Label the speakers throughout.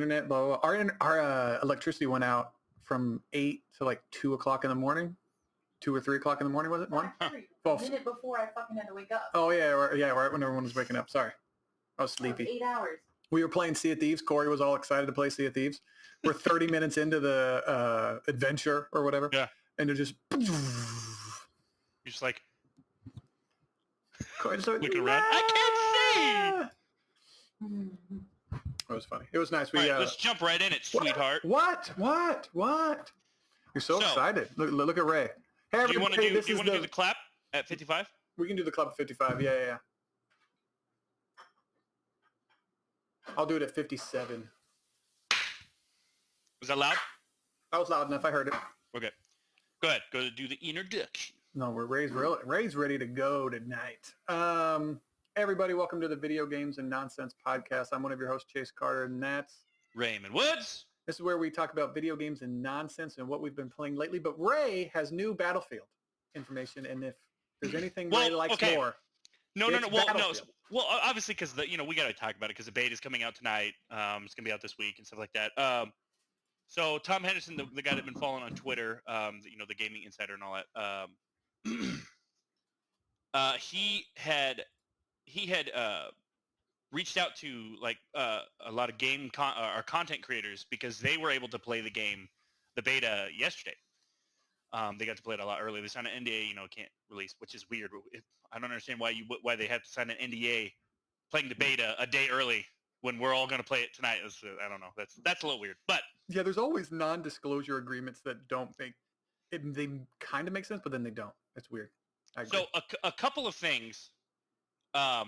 Speaker 1: internet, blah, blah, blah. Our electricity went out from 8 to like 2 o'clock in the morning. 2 or 3 o'clock in the morning, was it?
Speaker 2: Well, a minute before I fucking had to wake up.
Speaker 1: Oh, yeah, right when everyone was waking up. Sorry. I was sleepy.
Speaker 2: 8 hours.
Speaker 1: We were playing Sea of Thieves. Corey was all excited to play Sea of Thieves. We're 30 minutes into the adventure or whatever.
Speaker 3: Yeah.
Speaker 1: And they're just...
Speaker 3: You're just like...
Speaker 1: Corey's like,
Speaker 3: looking around. I can't see!
Speaker 1: It was funny. It was nice.
Speaker 3: All right, let's jump right in it, sweetheart.
Speaker 1: What? You're so excited. Look at Ray. Hey,
Speaker 3: do you want to do the clap at 55?
Speaker 1: We can do the club at 55. Yeah. I'll do it at 57.
Speaker 3: Was that loud?
Speaker 1: That was loud enough. I heard it.
Speaker 3: Okay. Go ahead. Go to do the introduction.
Speaker 1: No, Ray's ready to go tonight. Everybody, welcome to the Video Games and Nonsense Podcast. I'm one of your hosts, Chase Carter, and that's
Speaker 3: Raymond Woods.
Speaker 1: This is where we talk about video games and nonsense and what we've been playing lately. But Ray has new Battlefield information, and if there's anything Ray likes more,
Speaker 3: no. Well, obviously, because we got to talk about it because the beta is coming out tonight. It's gonna be out this week and stuff like that. So Tom Henderson, the guy that's been following on Twitter, the gaming insider and all that, he had reached out to a lot of our content creators because they were able to play the beta yesterday. They got to play it a lot earlier. They signed an NDA, can't release, which is weird. I don't understand why they have to sign an NDA playing the beta a day early when we're all going to play it tonight. I don't know. That's a little weird. But
Speaker 1: yeah, there's always non-disclosure agreements that don't make it. They kind of make sense, but then they don't. It's weird. I agree.
Speaker 3: So a couple of things. Now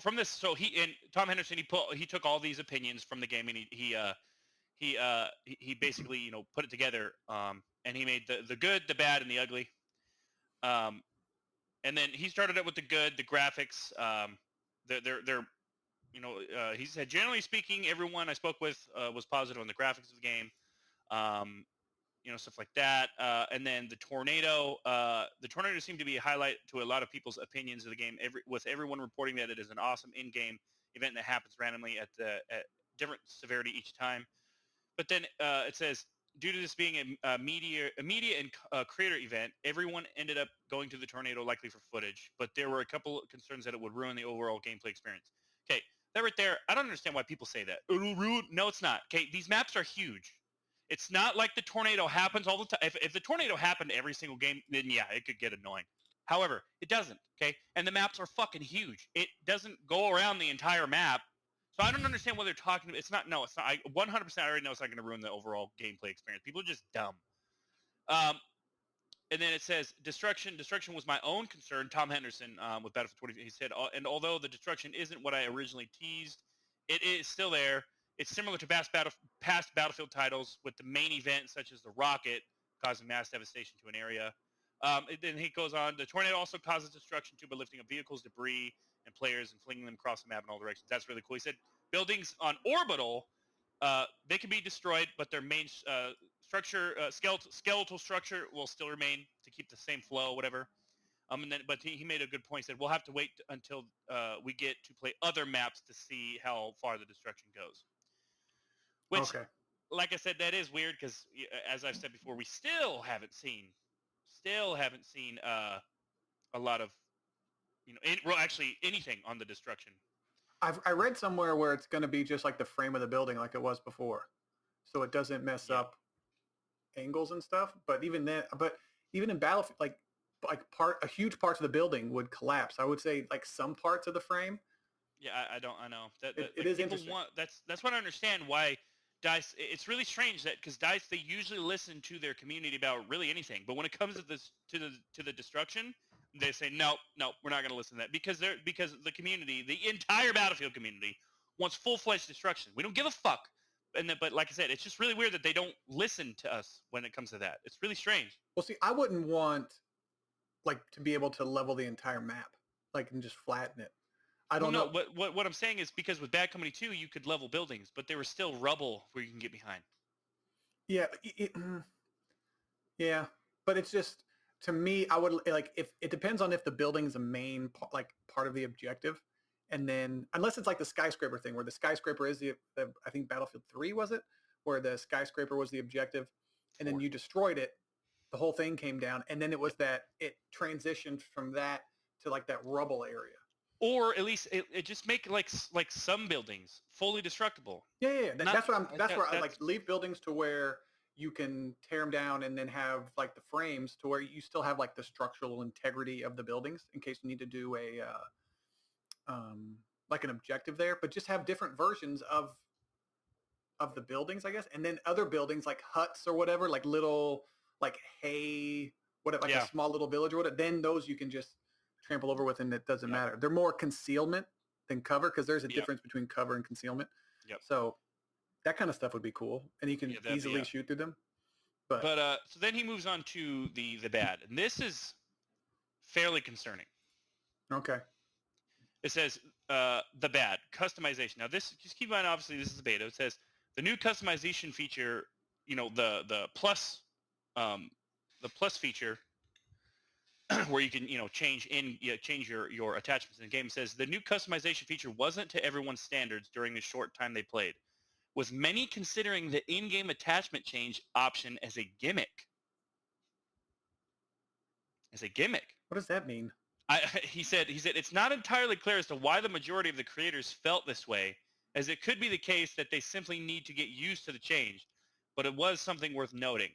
Speaker 3: from this, so Tom Henderson, he took all these opinions from the game and he basically put it together. And he made the good, the bad, and the ugly. And then he started out with the good, the graphics. They're he said, generally speaking, everyone I spoke with was positive on the graphics of the game. Stuff like that. And then the tornado seemed to be a highlight to a lot of people's opinions of the game, with everyone reporting that it is an awesome in-game event that happens randomly at different severity each time. But then it says, due to this being a media and creator event, everyone ended up going to the tornado likely for footage, but there were a couple of concerns that it would ruin the overall gameplay experience. Okay, that right there, I don't understand why people say that. It'll ruin. No, it's not. Okay, these maps are huge. It's not like the tornado happens all the time. If the tornado happened every single game, then yeah, it could get annoying. However, it doesn't, okay? And the maps are fucking huge. It doesn't go around the entire map. So I don't understand what they're talking about. It's not. I 100% already know it's not going to ruin the overall gameplay experience. People are just dumb. And then it says, destruction was my own concern. Tom Henderson with Battlefield 20, he said, and although the destruction isn't what I originally teased, it is still there. It's similar to past Battlefield titles with the main event, such as the rocket, causing mass devastation to an area. Then he goes on, the tornado also causes destruction too by lifting up vehicles, debris, and players and flinging them across the map in all directions. That's really cool. He said buildings on orbital, they can be destroyed, but their main structure, skeletal structure will still remain to keep the same flow, whatever. But he made a good point. He said, we'll have to wait until we get to play other maps to see how far the destruction goes. Which, like I said, that is weird because, as I've said before, we still haven't seen a lot of, actually anything on the destruction.
Speaker 1: I read somewhere where it's going to be just like the frame of the building like it was before. So it doesn't mess up angles and stuff. But even in Battlefield, a huge parts of the building would collapse. I would say like some parts of the frame.
Speaker 3: Yeah, I know.
Speaker 1: It is interesting.
Speaker 3: That's what I understand why DICE, it's really strange that because DICE, they usually listen to their community about really anything. But when it comes to this, to the destruction, they say, no, we're not going to listen to that because the community, the entire Battlefield community wants full-fledged destruction. We don't give a fuck. But like I said, it's just really weird that they don't listen to us when it comes to that. It's really strange.
Speaker 1: Well, see, I wouldn't want to be able to level the entire map, and just flatten it. I don't know.
Speaker 3: What I'm saying is because with Bad Company 2, you could level buildings, but there was still rubble where you can get behind.
Speaker 1: Yeah. Yeah. But it's just, to me, I would if it depends on if the building's a main part of the objective. and then unless it's like the skyscraper thing, where the skyscraper is the I think Battlefield 3 was it, where the skyscraper was the objective, and then
Speaker 3: 4.
Speaker 1: you destroyed it, the whole thing came down, and then it was that it transitioned from that to like that rubble area.
Speaker 3: Or at least it just make like some buildings fully destructible.
Speaker 1: Yeah. That's what I'm. That's where I like leave buildings to where you can tear them down and then have like the frames to where you still have like the structural integrity of the buildings in case you need to do a like an objective there, but just have different versions of the buildings, I guess, and then other buildings like huts or whatever, like little like hay, whatever, like a small little village or whatever. Then those you can just trample over with, and it doesn't matter. They're more concealment than cover because there's a difference between cover and concealment. So that kind of stuff would be cool, and you can easily shoot through them. But
Speaker 3: so then he moves on to the bad, and this is fairly concerning.
Speaker 1: Okay.
Speaker 3: It says the bad customization. Now this, just keep in mind, obviously this is a beta. It says the new customization feature, the plus feature where you can change your attachments in the game. It says the new customization feature wasn't to everyone's standards during the short time they played, with many considering the in-game attachment change option as a gimmick.
Speaker 1: What does that mean?
Speaker 3: He said it's not entirely clear as to why the majority of the creators felt this way, as it could be the case that they simply need to get used to the change, but it was something worth noting.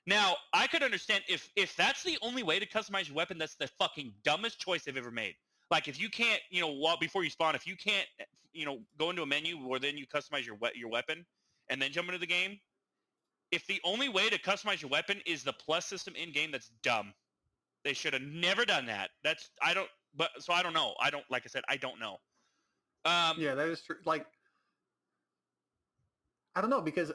Speaker 3: Now, I could understand if that's the only way to customize your weapon, that's the fucking dumbest choice they've ever made. Like if you can't, before you spawn, if you can't, go into a menu where then you customize your weapon and then jump into the game, if the only way to customize your weapon is the plus system in game, that's dumb. They should have never done that. I don't know. Like I said, I don't know.
Speaker 1: Yeah, that is true. Like, I don't know, because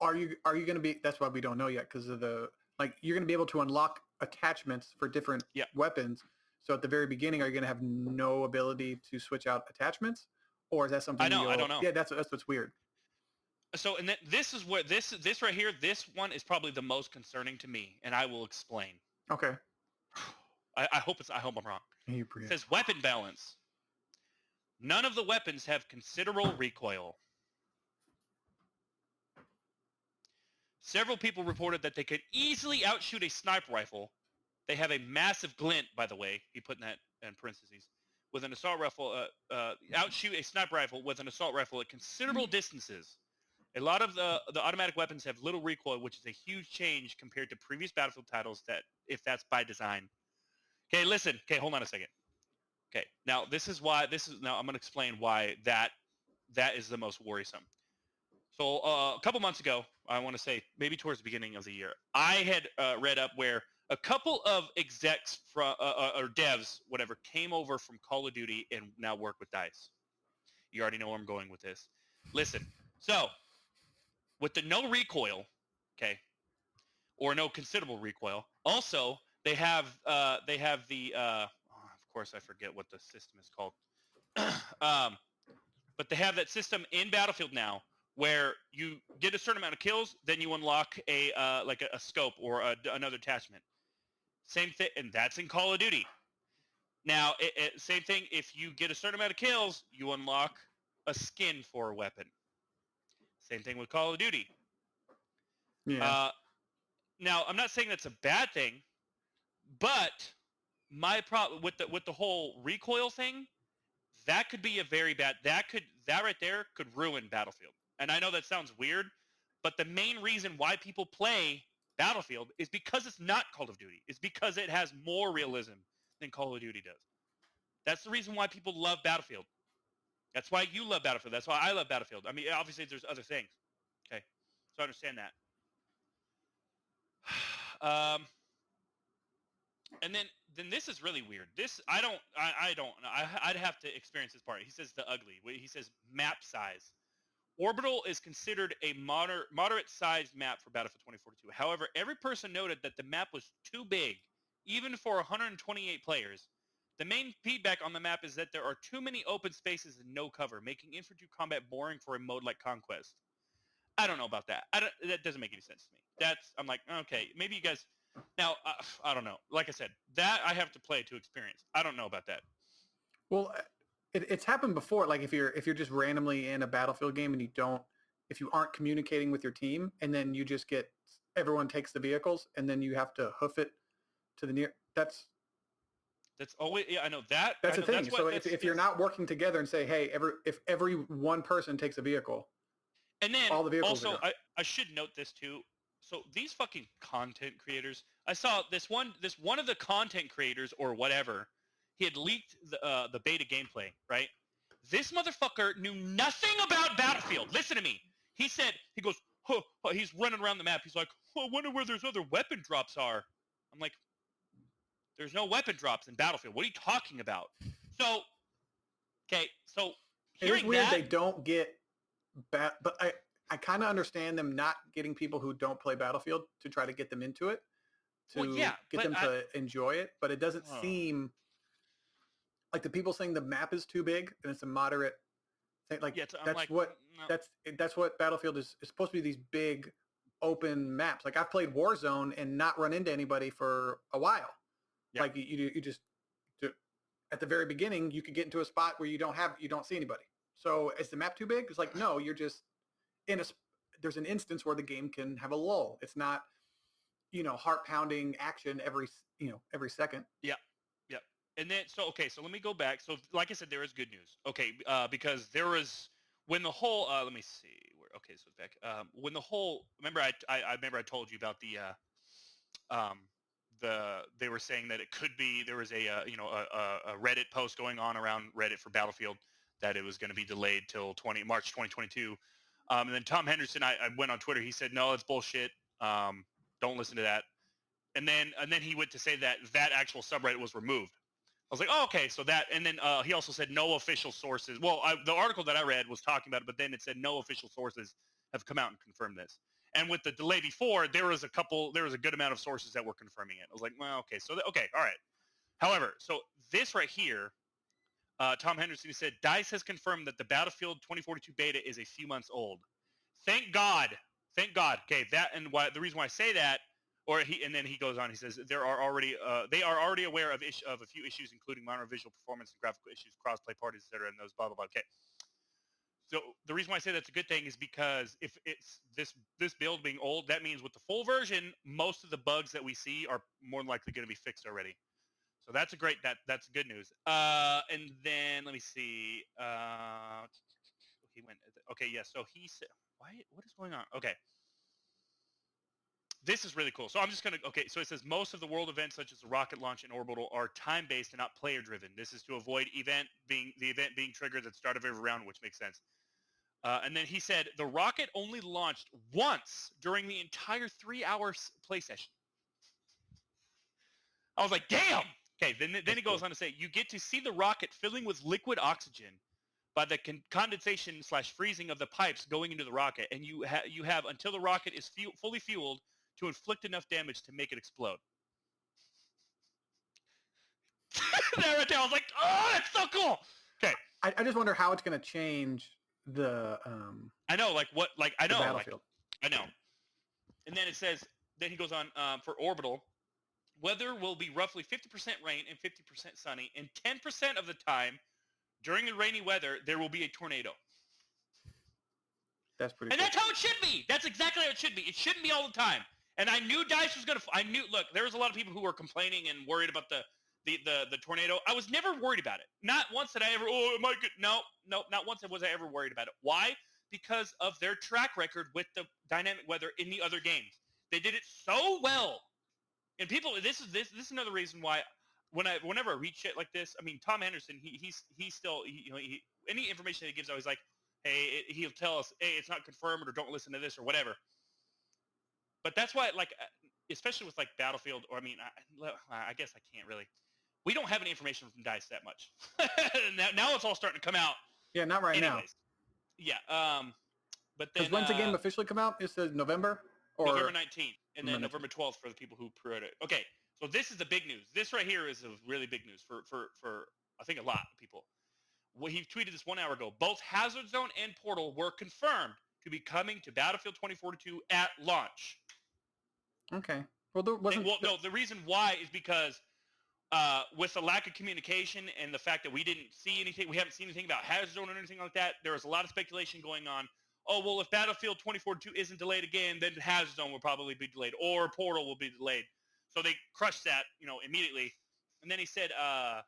Speaker 1: are you going to be, that's why we don't know yet, because of you're going to be able to unlock attachments for different weapons. So at the very beginning, are you going to have no ability to switch out attachments? Or is that something
Speaker 3: I don't know.
Speaker 1: Yeah, that's what's weird.
Speaker 3: So, and this is what this right here, this one is probably the most concerning to me, and I will explain.
Speaker 1: Okay.
Speaker 3: I hope I'm wrong. It says weapon balance. None of the weapons have considerable recoil. Several people reported that they could easily outshoot a sniper rifle. They have a massive glint, by the way. He put that in parentheses. With an assault rifle, outshoot a sniper rifle with an assault rifle at considerable distances. A lot of the automatic weapons have little recoil, which is a huge change compared to previous Battlefield titles. That if that's by design. Okay, listen. Okay, hold on a second. Okay, now now I'm going to explain why that is the most worrisome. So a couple months ago, I want to say maybe towards the beginning of the year, I had read up where a couple of execs from or devs, whatever, came over from Call of Duty and now work with DICE. You already know where I'm going with this. Listen, so with the no recoil, okay, or no considerable recoil, also they have the of course I forget what the system is called, but they have that system in Battlefield now where you get a certain amount of kills, then you unlock a scope or another attachment. Same thing, and that's in Call of Duty. Now, same thing. If you get a certain amount of kills, you unlock a skin for a weapon. Same thing with Call of Duty.
Speaker 1: Yeah.
Speaker 3: Now, I'm not saying that's a bad thing, but my problem with the whole recoil thing, that could be a very bad. That right there could ruin Battlefield. And I know that sounds weird, but the main reason why people play Battlefield is because it's not Call of Duty. It's because it has more realism than Call of Duty does. That's the reason why people love Battlefield. That's why you love Battlefield. That's why I love Battlefield. I mean, obviously there's other things. Okay, so I understand that. And then this is really weird. This I don't know. I'd have to experience this part. He says the ugly. He says map size. Orbital is considered a moderate-sized map for Battlefield 2042. However, every person noted that the map was too big, even for 128 players. The main feedback on the map is that there are too many open spaces and no cover, making infantry combat boring for a mode like Conquest. I don't know about that. That doesn't make any sense to me. I'm like, okay, maybe you guys. Now, I don't know. Like I said, that I have to play to experience. I don't know about that.
Speaker 1: Well, it's happened before. Like if you're just randomly in a Battlefield game and if you aren't communicating with your team, and then you just get everyone takes the vehicles, and then you have to hoof it to the near. That's
Speaker 3: always I know that.
Speaker 1: That's
Speaker 3: I
Speaker 1: the
Speaker 3: know,
Speaker 1: thing.
Speaker 3: that's what,
Speaker 1: So
Speaker 3: that's,
Speaker 1: if you're not working together and say, hey, if every one person takes a vehicle,
Speaker 3: and then
Speaker 1: all the vehicles
Speaker 3: also
Speaker 1: are gone.
Speaker 3: I should note this too. So these fucking content creators, I saw this one of the content creators or whatever, he had leaked the beta gameplay, right? This motherfucker knew nothing about Battlefield. Listen to me. He goes, huh, he's running around the map. He's like, oh, I wonder where those other weapon drops are. I'm like, there's no weapon drops in Battlefield. What are you talking about? So, okay, so
Speaker 1: It is weird
Speaker 3: that,
Speaker 1: they don't get but I kind of understand them not getting people who don't play Battlefield to try to get them into it, to get them to enjoy it. But it doesn't seem like the people saying the map is too big and it's a moderate thing. Like that's what Battlefield is. It's supposed to be these big open maps. Like I've played Warzone and not run into anybody for a while. Yeah. Like you just at the very beginning you could get into a spot where you don't see anybody. So is the map too big? It's like, no, you're just there's an instance where the game can have a lull. It's not, heart pounding action every second.
Speaker 3: Yeah. Yeah. And then, so let me go back. So like I said, there is good news. Okay. Because there was, when the whole, let me see where, okay. So it's back. When the whole, remember I told you about they were saying that it could be, there was a Reddit post going on around Reddit for Battlefield that it was going to be delayed till March 2022. And then Tom Henderson, I went on Twitter. He said, no, it's bullshit. Don't listen to that. And then he went to say that actual subreddit was removed. I was like, oh, okay. So that, and then he also said no official sources. Well, the article that I read was talking about it, but then it said no official sources have come out and confirmed this. And with the delay before, there was a good amount of sources that were confirming it. I was like, well, okay. So, okay. All right. However, so this right here, Tom Henderson said, DICE has confirmed that the Battlefield 2042 beta is a few months old. Thank God. Thank God. Okay, that, and why the reason why I say that, and then he goes on. He says they are already aware of a few issues, including minor visual performance and graphical issues, cross-play parties, etc., and those blah blah blah. Okay. So the reason why I say that's a good thing is because if it's this build being old, that means with the full version, most of the bugs that we see are more than likely going to be fixed already. So that's that's good news. And then let me see. He went. Okay, yeah. So he said, what is going on? Okay. This is really cool. So I'm just going to, okay, so it says most of the world events such as the rocket launch and orbital are time-based and not player-driven. This is to avoid the event being triggered at the start of every round, which makes sense. And then he said the rocket only launched once during the entire 3-hour play session. I was like, damn! Okay, then he goes on to say, you get to see the rocket filling with liquid oxygen by the condensation/freezing of the pipes going into the rocket, and you have until the rocket is fully fueled to inflict enough damage to make it explode. There right there, I was like, oh, that's so cool. Okay.
Speaker 1: I just wonder how it's going to change the.
Speaker 3: I know, like what, like I know,
Speaker 1: Battlefield.
Speaker 3: I know. And then it says, then he goes on for orbital. Weather will be roughly 50% rain and 50% sunny, and 10% of the time during the rainy weather there will be a tornado.
Speaker 1: That's pretty.
Speaker 3: And
Speaker 1: cool.
Speaker 3: that's how it should be. That's exactly how it should be. It shouldn't be all the time. And I knew DICE was gonna. Look, there was a lot of people who were complaining and worried about the tornado. I was never worried about it. Not once did I ever. Oh, am I good? No, not once was I ever worried about it. Why? Because of their track record with the dynamic weather in the other games. They did it so well. And people, this is another reason why whenever I read shit like this, I mean, Tom Henderson, he's still, any information that he gives, always like, hey, he'll tell us, hey, it's not confirmed, or don't listen to this, or whatever. But that's why, like, especially with like Battlefield, or I mean, I guess I can't really. We don't have any information from DICE that much. now it's all starting to come out.
Speaker 1: Yeah, not right now.
Speaker 3: Yeah. But then
Speaker 1: when's the game officially come out? It says November or
Speaker 3: November 19th, and then November 12th for the people who pre-ordered it. Okay, so this is the big news. This right here is a really big news for I think a lot of people. Well, he tweeted this 1 hour ago. Both Hazard Zone and Portal were confirmed to be coming to Battlefield 2042 at launch.
Speaker 1: Okay. Well, there wasn't.
Speaker 3: No, the reason why is because with the lack of communication and the fact that we didn't see anything, we haven't seen anything about Hazard Zone or anything like that. There was a lot of speculation going on. Oh, well, if Battlefield 2042 isn't delayed again, then Hazard Zone will probably be delayed, or Portal will be delayed. So they crushed that, immediately. And then he said, oh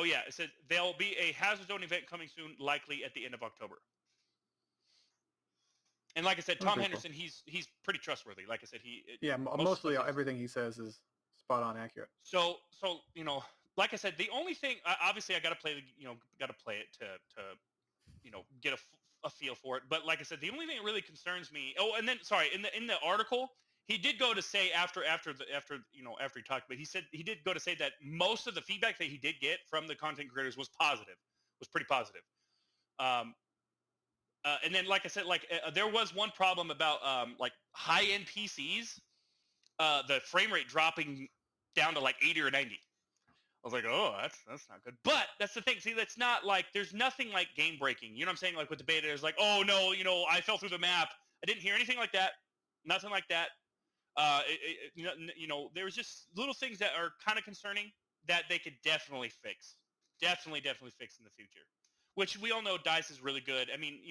Speaker 3: yeah, it said there'll be a Hazard Zone event coming soon, likely at the end of October. And like I said, Tom Henderson, cool. he's pretty trustworthy. Like I said,
Speaker 1: mostly everything he says is spot on accurate.
Speaker 3: So like I said, the only thing, obviously, I got to play it to get a feel for it. But like I said, the only thing that really concerns me. Oh, and then sorry, in the article, he did go to say after he talked, but he said he did go to say that most of the feedback that he did get from the content creators was pretty positive. And then, like I said, there was one problem about high-end PCs, the frame rate dropping down to like 80 or 90. I was like, oh, that's not good. But that's the thing. See, that's not like there's nothing like game breaking. You know what I'm saying? Like with the beta, there's like, oh no, I fell through the map. I didn't hear anything like that. Nothing like that. There was just little things that are kind of concerning that they could definitely fix. Definitely fix in the future. Which we all know DICE is really good. I mean,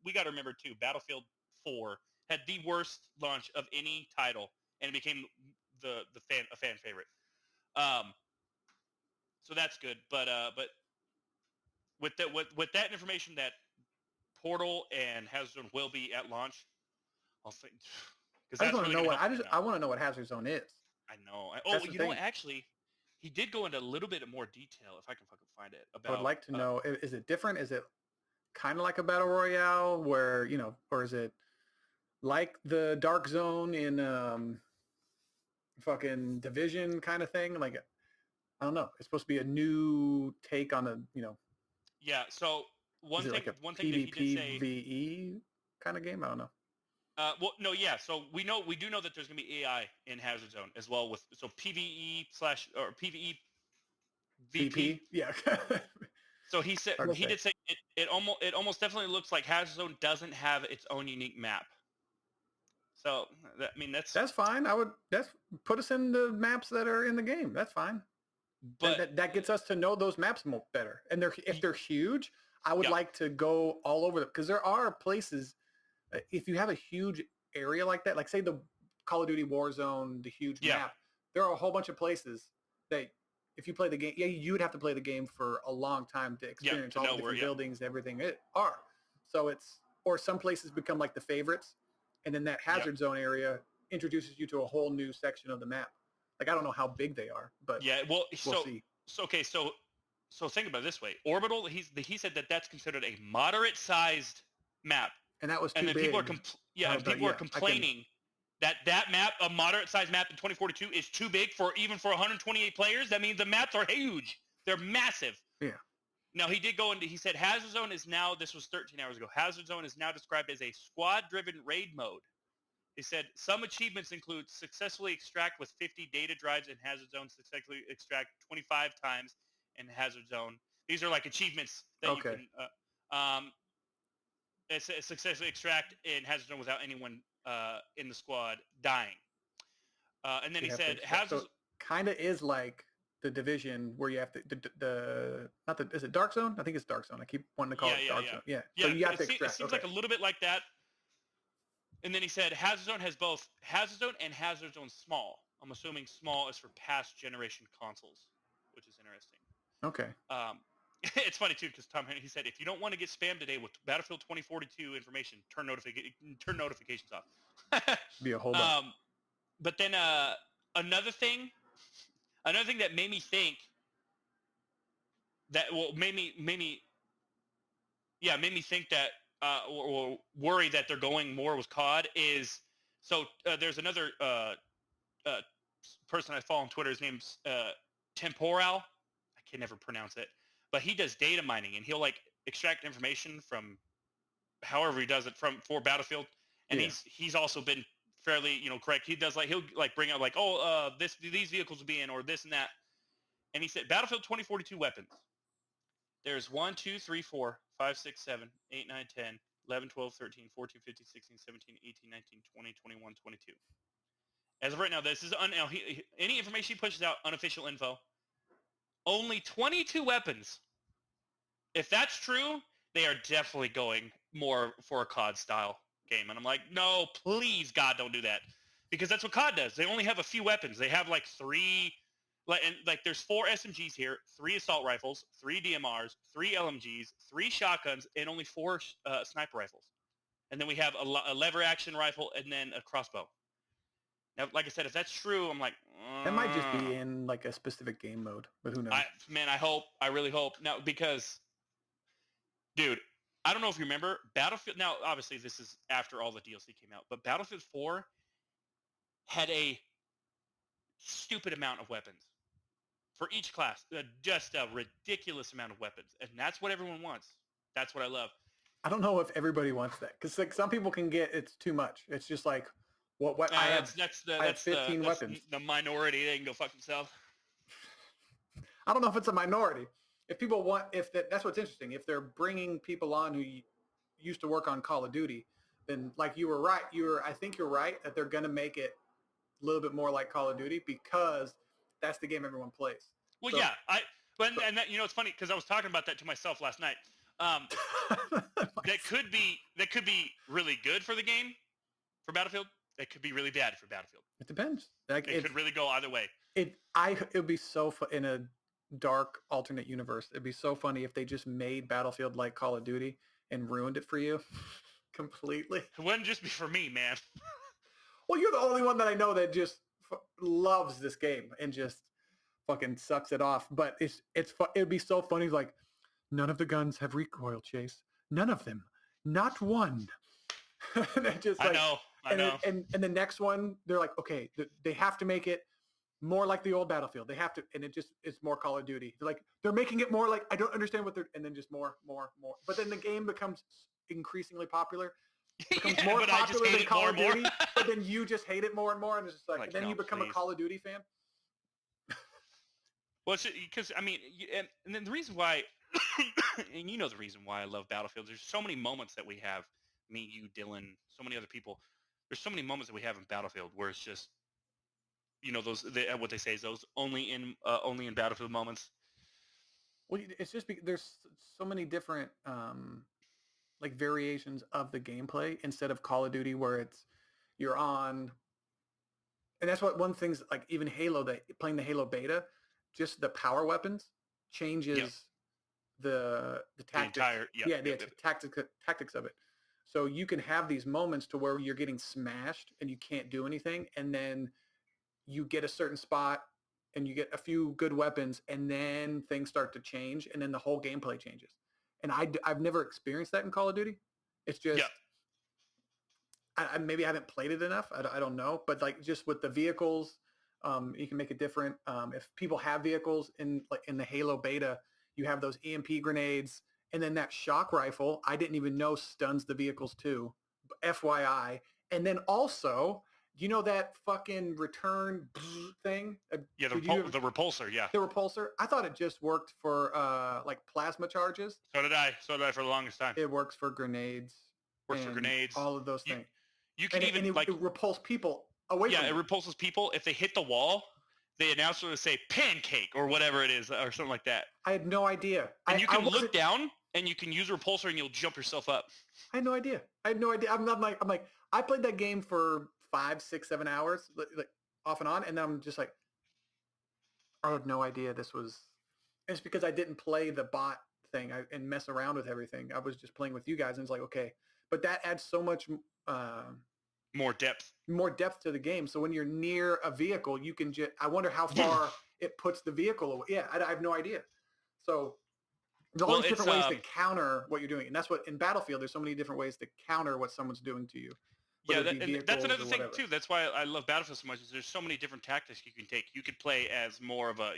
Speaker 3: we got to remember too, Battlefield 4 had the worst launch of any title, and it became a fan favorite. So that's good. But with that information that Portal and Hazard Zone will be at launch, I'll think.
Speaker 1: I just want to know I want to know what Hazard Zone is.
Speaker 3: I know. Actually, he did go into a little bit more detail, if I can fucking find it.
Speaker 1: I would like to know, is it different? Is it kind of like a battle royale where, or is it like the Dark Zone in fucking Division kind of thing? Like, I don't know. It's supposed to be a new take on
Speaker 3: Yeah, so one thing
Speaker 1: that
Speaker 3: he did say,
Speaker 1: PvE kind of game? I don't know.
Speaker 3: Well, no, yeah. So we do know that there's gonna be AI in Hazard Zone as well so PvE or PvE VP.
Speaker 1: Yeah.
Speaker 3: So he said he did say it almost definitely looks like Hazard Zone doesn't have its own unique map. So that's
Speaker 1: fine. That's put us in the maps that are in the game. That's fine. But that gets us to know those maps more better. And if they're huge, I would like to go all over them, because there are places. If you have a huge area like that, like say the Call of Duty Warzone, the huge map, there are a whole bunch of places that if you play the game, you would have to play the game for a long time to experience all the different buildings, everything it are. So or some places become like the favorites, and then that Hazard Zone area introduces you to a whole new section of the map. Like, I don't know how big they are, but we'll see.
Speaker 3: So think about it this way. Orbital, he said that's considered a moderate-sized map.
Speaker 1: And that was too big.
Speaker 3: People are complaining that map, a moderate-sized map in 2042, is too big for 128 players. That means the maps are huge. They're massive.
Speaker 1: Yeah.
Speaker 3: Now, he did go into, he said Hazard Zone is now, this was 13 hours ago, Hazard Zone is now described as a squad-driven raid mode. He said some achievements include successfully extract with 50 data drives in Hazard Zone, successfully extract 25 times in Hazard Zone. These are like achievements that you can... successfully extract in Hazard Zone without anyone in the squad dying. And then he said,
Speaker 1: so kind of is like the Division where you have to is it Dark Zone? I think it's Dark Zone. I keep wanting to call it Dark Zone. Yeah. So you have to extract.
Speaker 3: It seems like a little bit like that. And then he said Hazard Zone has both Hazard Zone and Hazard Zone Small. I'm assuming Small is for past generation consoles, which is interesting.
Speaker 1: Okay.
Speaker 3: It's funny too, because Tom Henry, he said, if you don't want to get spammed today with Battlefield 2042 information, turn notifications off.
Speaker 1: Be a whole bunch.
Speaker 3: But then another thing that made me think that made me think that or worry that they're going more with COD is there's another person I follow on Twitter. His name's Temporal. I can never pronounce it. But he does data mining, and he'll extract information from however he does it for Battlefield. And he's also been fairly correct. He does he'll bring out these vehicles will be in, or this and that. And he said Battlefield 2042 weapons. There's 1, 2, 3, 4, 5, 6, 7, 8, 9, 10, 11, 12, 13, 14, 15, 16, 17, 18, 19, 20, 21, 22. As of right now, this is any information he pushes out, unofficial info. Only 22 weapons. If that's true, they are definitely going more for a COD style game. And I'm like, no, please, God, don't do that. Because that's what COD does. They only have a few weapons. They have like 3, there's 4 SMGs here, 3 assault rifles, 3 DMRs, 3 LMGs, 3 shotguns, and only 4 sniper rifles. And then we have a lever action rifle and then a crossbow. Now, like I said, if that's true, I'm like,
Speaker 1: That might just be in like a specific game mode, but who knows?
Speaker 3: I really hope. Now, because, dude, I don't know if you remember, Battlefield, now, obviously, this is after all the DLC came out, but Battlefield 4 had a stupid amount of weapons for each class. Just a ridiculous amount of weapons. And that's what everyone wants. That's what I love.
Speaker 1: I don't know if everybody wants that. Because like some people can get, it's too much. It's just like, what I have 15 weapons.
Speaker 3: The minority. They can go fuck themselves.
Speaker 1: I don't know if it's a minority. If people want, that's what's interesting. If they're bringing people on who used to work on Call of Duty, then like you were right. I think you're right that they're going to make it a little bit more like Call of Duty because that's the game everyone plays.
Speaker 3: Well, so, yeah. And that, it's funny because I was talking about that to myself last night. That could be really good for the game, for Battlefield. It could be really bad for Battlefield.
Speaker 1: It depends. Like
Speaker 3: it could really go either way.
Speaker 1: It would be so fun in a dark alternate universe. It'd be so funny if they just made Battlefield like Call of Duty and ruined it for you completely.
Speaker 3: It wouldn't just be for me, man.
Speaker 1: Well, you're the only one that I know that just loves this game and just fucking sucks it off. But it'd be so funny. Like, none of the guns have recoil, Chase. None of them. Not one. Just like,
Speaker 3: I know.
Speaker 1: And the next one, they're like, okay, they have to make it more like the old Battlefield. They have to, and it's more Call of Duty. They're making it more like, I don't understand what and then just more. But then the game becomes increasingly popular. Becomes more popular than Call of Duty, but then you just hate it more and more, and it's just like and then you become a Call of Duty fan.
Speaker 3: Well, because I mean, and then the reason why, and you know the reason why I love Battlefield. There's so many moments that we have, me, you, Dylan, so many other people. There's so many moments that we have in Battlefield where it's just, those what they say is those only in Battlefield moments.
Speaker 1: Well, it's just there's so many different like variations of the gameplay instead of Call of Duty where you're on, and that's what one thing's like even Halo, playing the Halo beta, just the power weapons changes the tactics. Tactics of it. So you can have these moments to where you're getting smashed and you can't do anything, and then you get a certain spot and you get a few good weapons, and then things start to change, and then the whole gameplay changes. And I've never experienced that in Call of Duty. It's just maybe I haven't played it enough. I don't know, but like just with the vehicles, you can make it different. If people have vehicles in the Halo beta, you have those EMP grenades. And then that shock rifle, I didn't even know stuns the vehicles too, FYI. And then also, that fucking return thing?
Speaker 3: Yeah, the repulsor, yeah.
Speaker 1: The repulsor. I thought it just worked for like plasma charges.
Speaker 3: So did I for the longest time.
Speaker 1: It works for grenades.
Speaker 3: Works for grenades.
Speaker 1: All of those things.
Speaker 3: You can
Speaker 1: it repulse people away from
Speaker 3: it repulses people. If they hit the wall, the announcer would say pancake or whatever it is or something like that.
Speaker 1: I had no idea.
Speaker 3: And you can look down and you can use a repulsor and you'll jump yourself up.
Speaker 1: I had no idea. I'm like, I played that game for 5, 6, 7 hours, like off and on. And then I'm just like, I had no idea this was, it's because I didn't play the bot thing and mess around with everything. I was just playing with you guys and it's like, okay, but that adds so much
Speaker 3: more depth
Speaker 1: to the game. So when you're near a vehicle, you can I wonder how far it puts the vehicle away. Yeah, I have no idea. So there's all these different ways to counter what you're doing. And that's what, in Battlefield, there's so many different ways to counter what someone's doing to you.
Speaker 3: Yeah, that's another thing, too. That's why I love Battlefield so much, is there's so many different tactics you can take. You could play as more of a,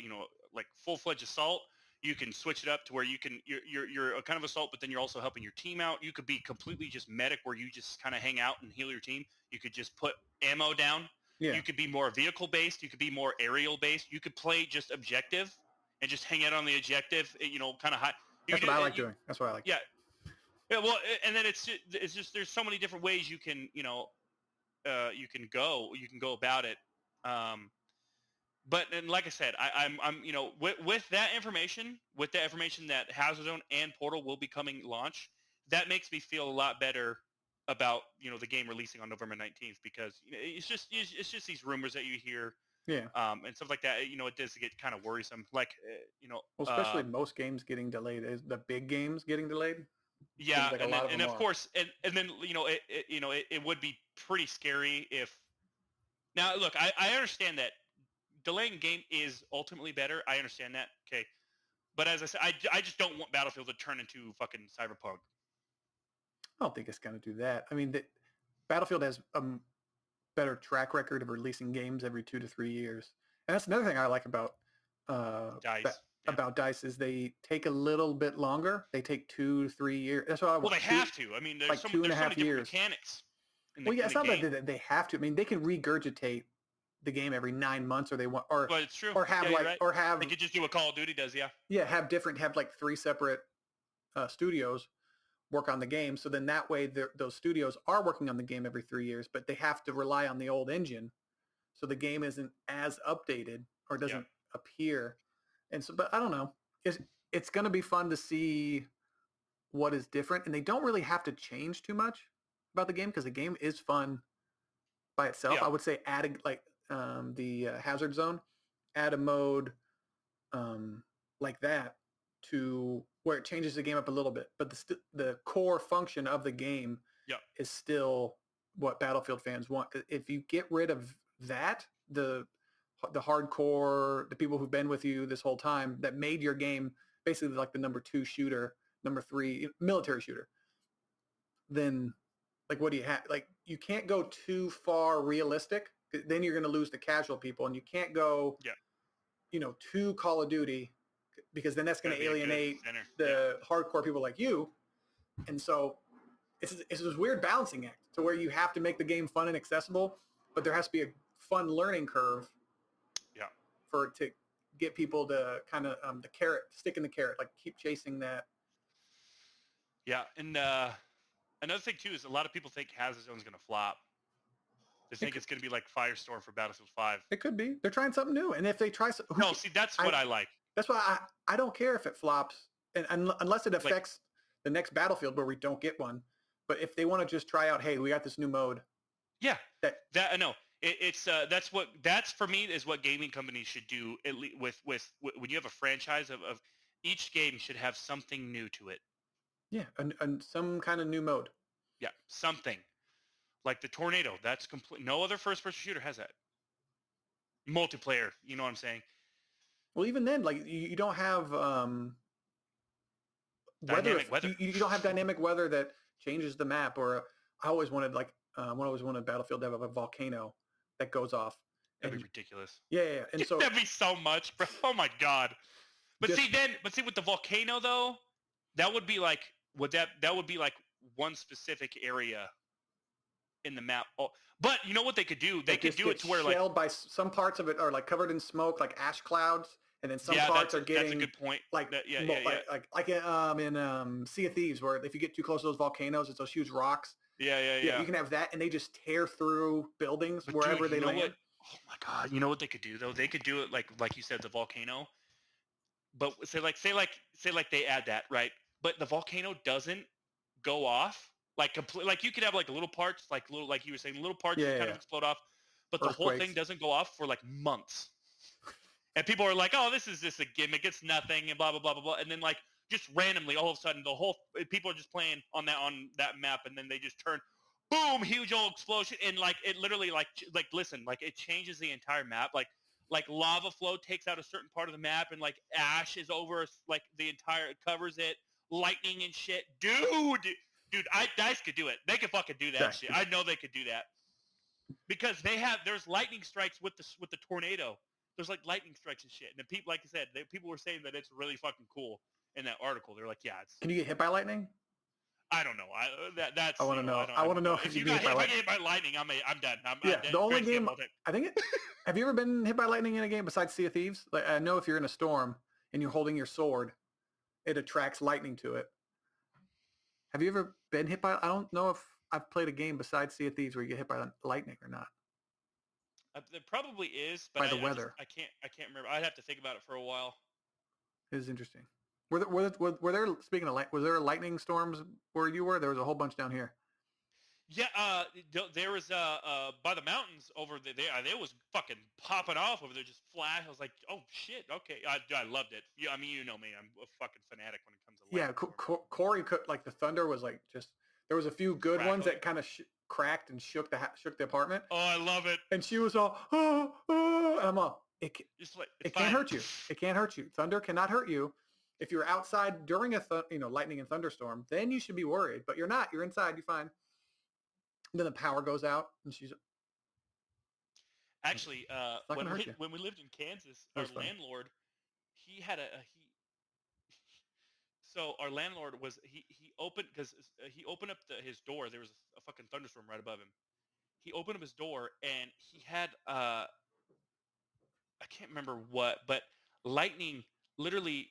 Speaker 3: like full-fledged assault. You can switch it up to where you're a kind of assault, but then you're also helping your team out. You could be completely just medic, where you just kind of hang out and heal your team. You could just put ammo down. Yeah. You could be more vehicle-based. You could be more aerial-based. You could play just objective and just hang out on the objective, kind of high.
Speaker 1: That's what I like doing. That's what I like.
Speaker 3: Yeah. Yeah, well, and then it's just there's so many different ways you can you can go about it. But and like I said, I'm with that information that Hazard Zone and Portal will be coming launch, that makes me feel a lot better about the game releasing on November 19th, because it's just these rumors that you hear,
Speaker 1: Yeah.
Speaker 3: and stuff like that. It does get kind of worrisome. Like
Speaker 1: Well, especially most games getting delayed. The big games getting delayed.
Speaker 3: Yeah,
Speaker 1: Seems like a lot of them
Speaker 3: and of
Speaker 1: are.
Speaker 3: course, and then it would be pretty scary if. Now, look, I understand that delaying game is ultimately better. I understand that. Okay. But as I said, I just don't want Battlefield to turn into fucking Cyberpunk.
Speaker 1: I don't think it's going to do that. I mean, Battlefield has a better track record of releasing games every 2 to 3 years, and that's another thing I like about
Speaker 3: DICE.
Speaker 1: about DICE is they take a little bit longer. They take 2 to 3 years. That's what I want.
Speaker 3: Well, they have to. I mean, there's
Speaker 1: like
Speaker 3: so
Speaker 1: 2.5
Speaker 3: many different
Speaker 1: years.
Speaker 3: mechanics.
Speaker 1: Well, yeah, it's not that they have to. I mean, they can regurgitate the game every 9 months, or they want, or
Speaker 3: but it's true.
Speaker 1: or have
Speaker 3: right.
Speaker 1: or have
Speaker 3: they could just do what Call of Duty does. Yeah.
Speaker 1: Yeah, have like 3 separate studios work on the game. So then that way those studios are working on the game every 3 years, but they have to rely on the old engine, so the game isn't as updated or doesn't appear. And so, but I don't know. It's going to be fun to see what is different, and they don't really have to change too much about the game because the game is fun by itself.
Speaker 3: Yeah.
Speaker 1: I would say adding like the Hazard Zone, add a mode like that to where it changes the game up a little bit, but the core function of the game is still what Battlefield fans want. If you get rid of that, the hardcore, the people who've been with you this whole time that made your game basically like the number 2 shooter, number 3 military shooter, then like what do you have? Like you can't go too far realistic. Then you're going to lose the casual people, and you can't go too Call of Duty, because then that's going to alienate the hardcore people like you. And so it's this weird balancing act to where you have to make the game fun and accessible, but there has to be a fun learning curve for it to get people to kind of the carrot, stick in the carrot, like keep chasing that.
Speaker 3: Yeah, and another thing too is a lot of people think Hazard Zone's going to flop. They think it's going to be like Firestorm for Battlefield 5.
Speaker 1: It could be. They're trying something new, and if they try,
Speaker 3: no, see, that's what I like.
Speaker 1: That's why I don't care if it flops, and unless it affects the next Battlefield where we don't get one. But if they want to just try out, hey, we got this new mode.
Speaker 3: Yeah, that I know. That's for me is what gaming companies should do. At least with when you have a franchise of each game should have something new to it.
Speaker 1: Yeah, and some kind of new mode.
Speaker 3: Yeah, something like the Tornado. That's complete. No other first-person shooter has that. Multiplayer, you know what I'm saying?
Speaker 1: Well, even then, like you don't have
Speaker 3: dynamic weather.
Speaker 1: You don't have dynamic weather that changes the map. Or I always wanted Battlefield to have a volcano that goes off.
Speaker 3: That'd be ridiculous.
Speaker 1: Yeah. And so
Speaker 3: that'd be so much, bro. Oh my god. But see with the volcano though, that would be like that would be like one specific area in the map. Oh, but you know what they could do? They could do it to where like
Speaker 1: shelled by some parts of it are like covered in smoke, like ash clouds, and then some parts are getting.
Speaker 3: That's a good point.
Speaker 1: Like like in Sea of Thieves, where if you get too close to those volcanoes, it's those huge rocks.
Speaker 3: Yeah.
Speaker 1: You can have that, and they just tear through buildings wherever they land.
Speaker 3: Oh my god! You know what they could do though? They could do it like you said, the volcano. But say like they add that, right? But the volcano doesn't go off like complete. Like you could have like little parts, like you were saying, little parts kind of explode off, but the whole thing doesn't go off for like months. And people are like, "Oh, this is just a gimmick. It's nothing," and blah blah blah blah blah. And then like just randomly, all of a sudden, people are just playing on that map, and then they just turn, boom, huge old explosion, and like it literally like listen, like it changes the entire map, like lava flow takes out a certain part of the map, and like ash is over like the entire, it covers it, lightning and shit, dude, DICE could do it. They could fucking do that shit. I know they could do that because there's lightning strikes with the tornado. There's like lightning strikes and shit, and the people, like I said, people were saying that it's really fucking cool in that article. They're like, yeah, it's.
Speaker 1: Can you get hit by lightning?
Speaker 3: I don't know. That's.
Speaker 1: I want to know. I want to know
Speaker 3: if you get hit by lightning. I'm done. I'm dead.
Speaker 1: The only game I think it. Have you ever been hit by lightning in a game besides Sea of Thieves? Like I know if you're in a storm and you're holding your sword, it attracts lightning to it. Have you ever been hit by? I don't know if I've played a game besides Sea of Thieves where you get hit by lightning or not.
Speaker 3: There probably is, but
Speaker 1: by the weather.
Speaker 3: I can't remember. I'd have to think about it for a while.
Speaker 1: It is interesting. Were there speaking of was there lightning storms where you were? There was a whole bunch down here.
Speaker 3: Yeah, there was by the mountains over there. They was fucking popping off over there, just flash. I was like, oh shit, okay. I loved it. Yeah, I mean, you know me, I'm a fucking fanatic when it comes to lightning.
Speaker 1: Yeah, Corey could like the thunder was like just. There was a few good ones that kind of cracked and shook the apartment.
Speaker 3: Oh, I love it.
Speaker 1: And she was all, oh, oh, and I'm all, it can't hurt you. It can't hurt you. Thunder cannot hurt you. If you're outside during a lightning and thunderstorm, then you should be worried. But you're not. You're inside. You're fine. And then the power goes out, and she's
Speaker 3: actually when we lived in Kansas, our landlord, he had so our landlord was he opened because he opened up his door. There was a fucking thunderstorm right above him. He opened up his door and he had I can't remember what, but lightning literally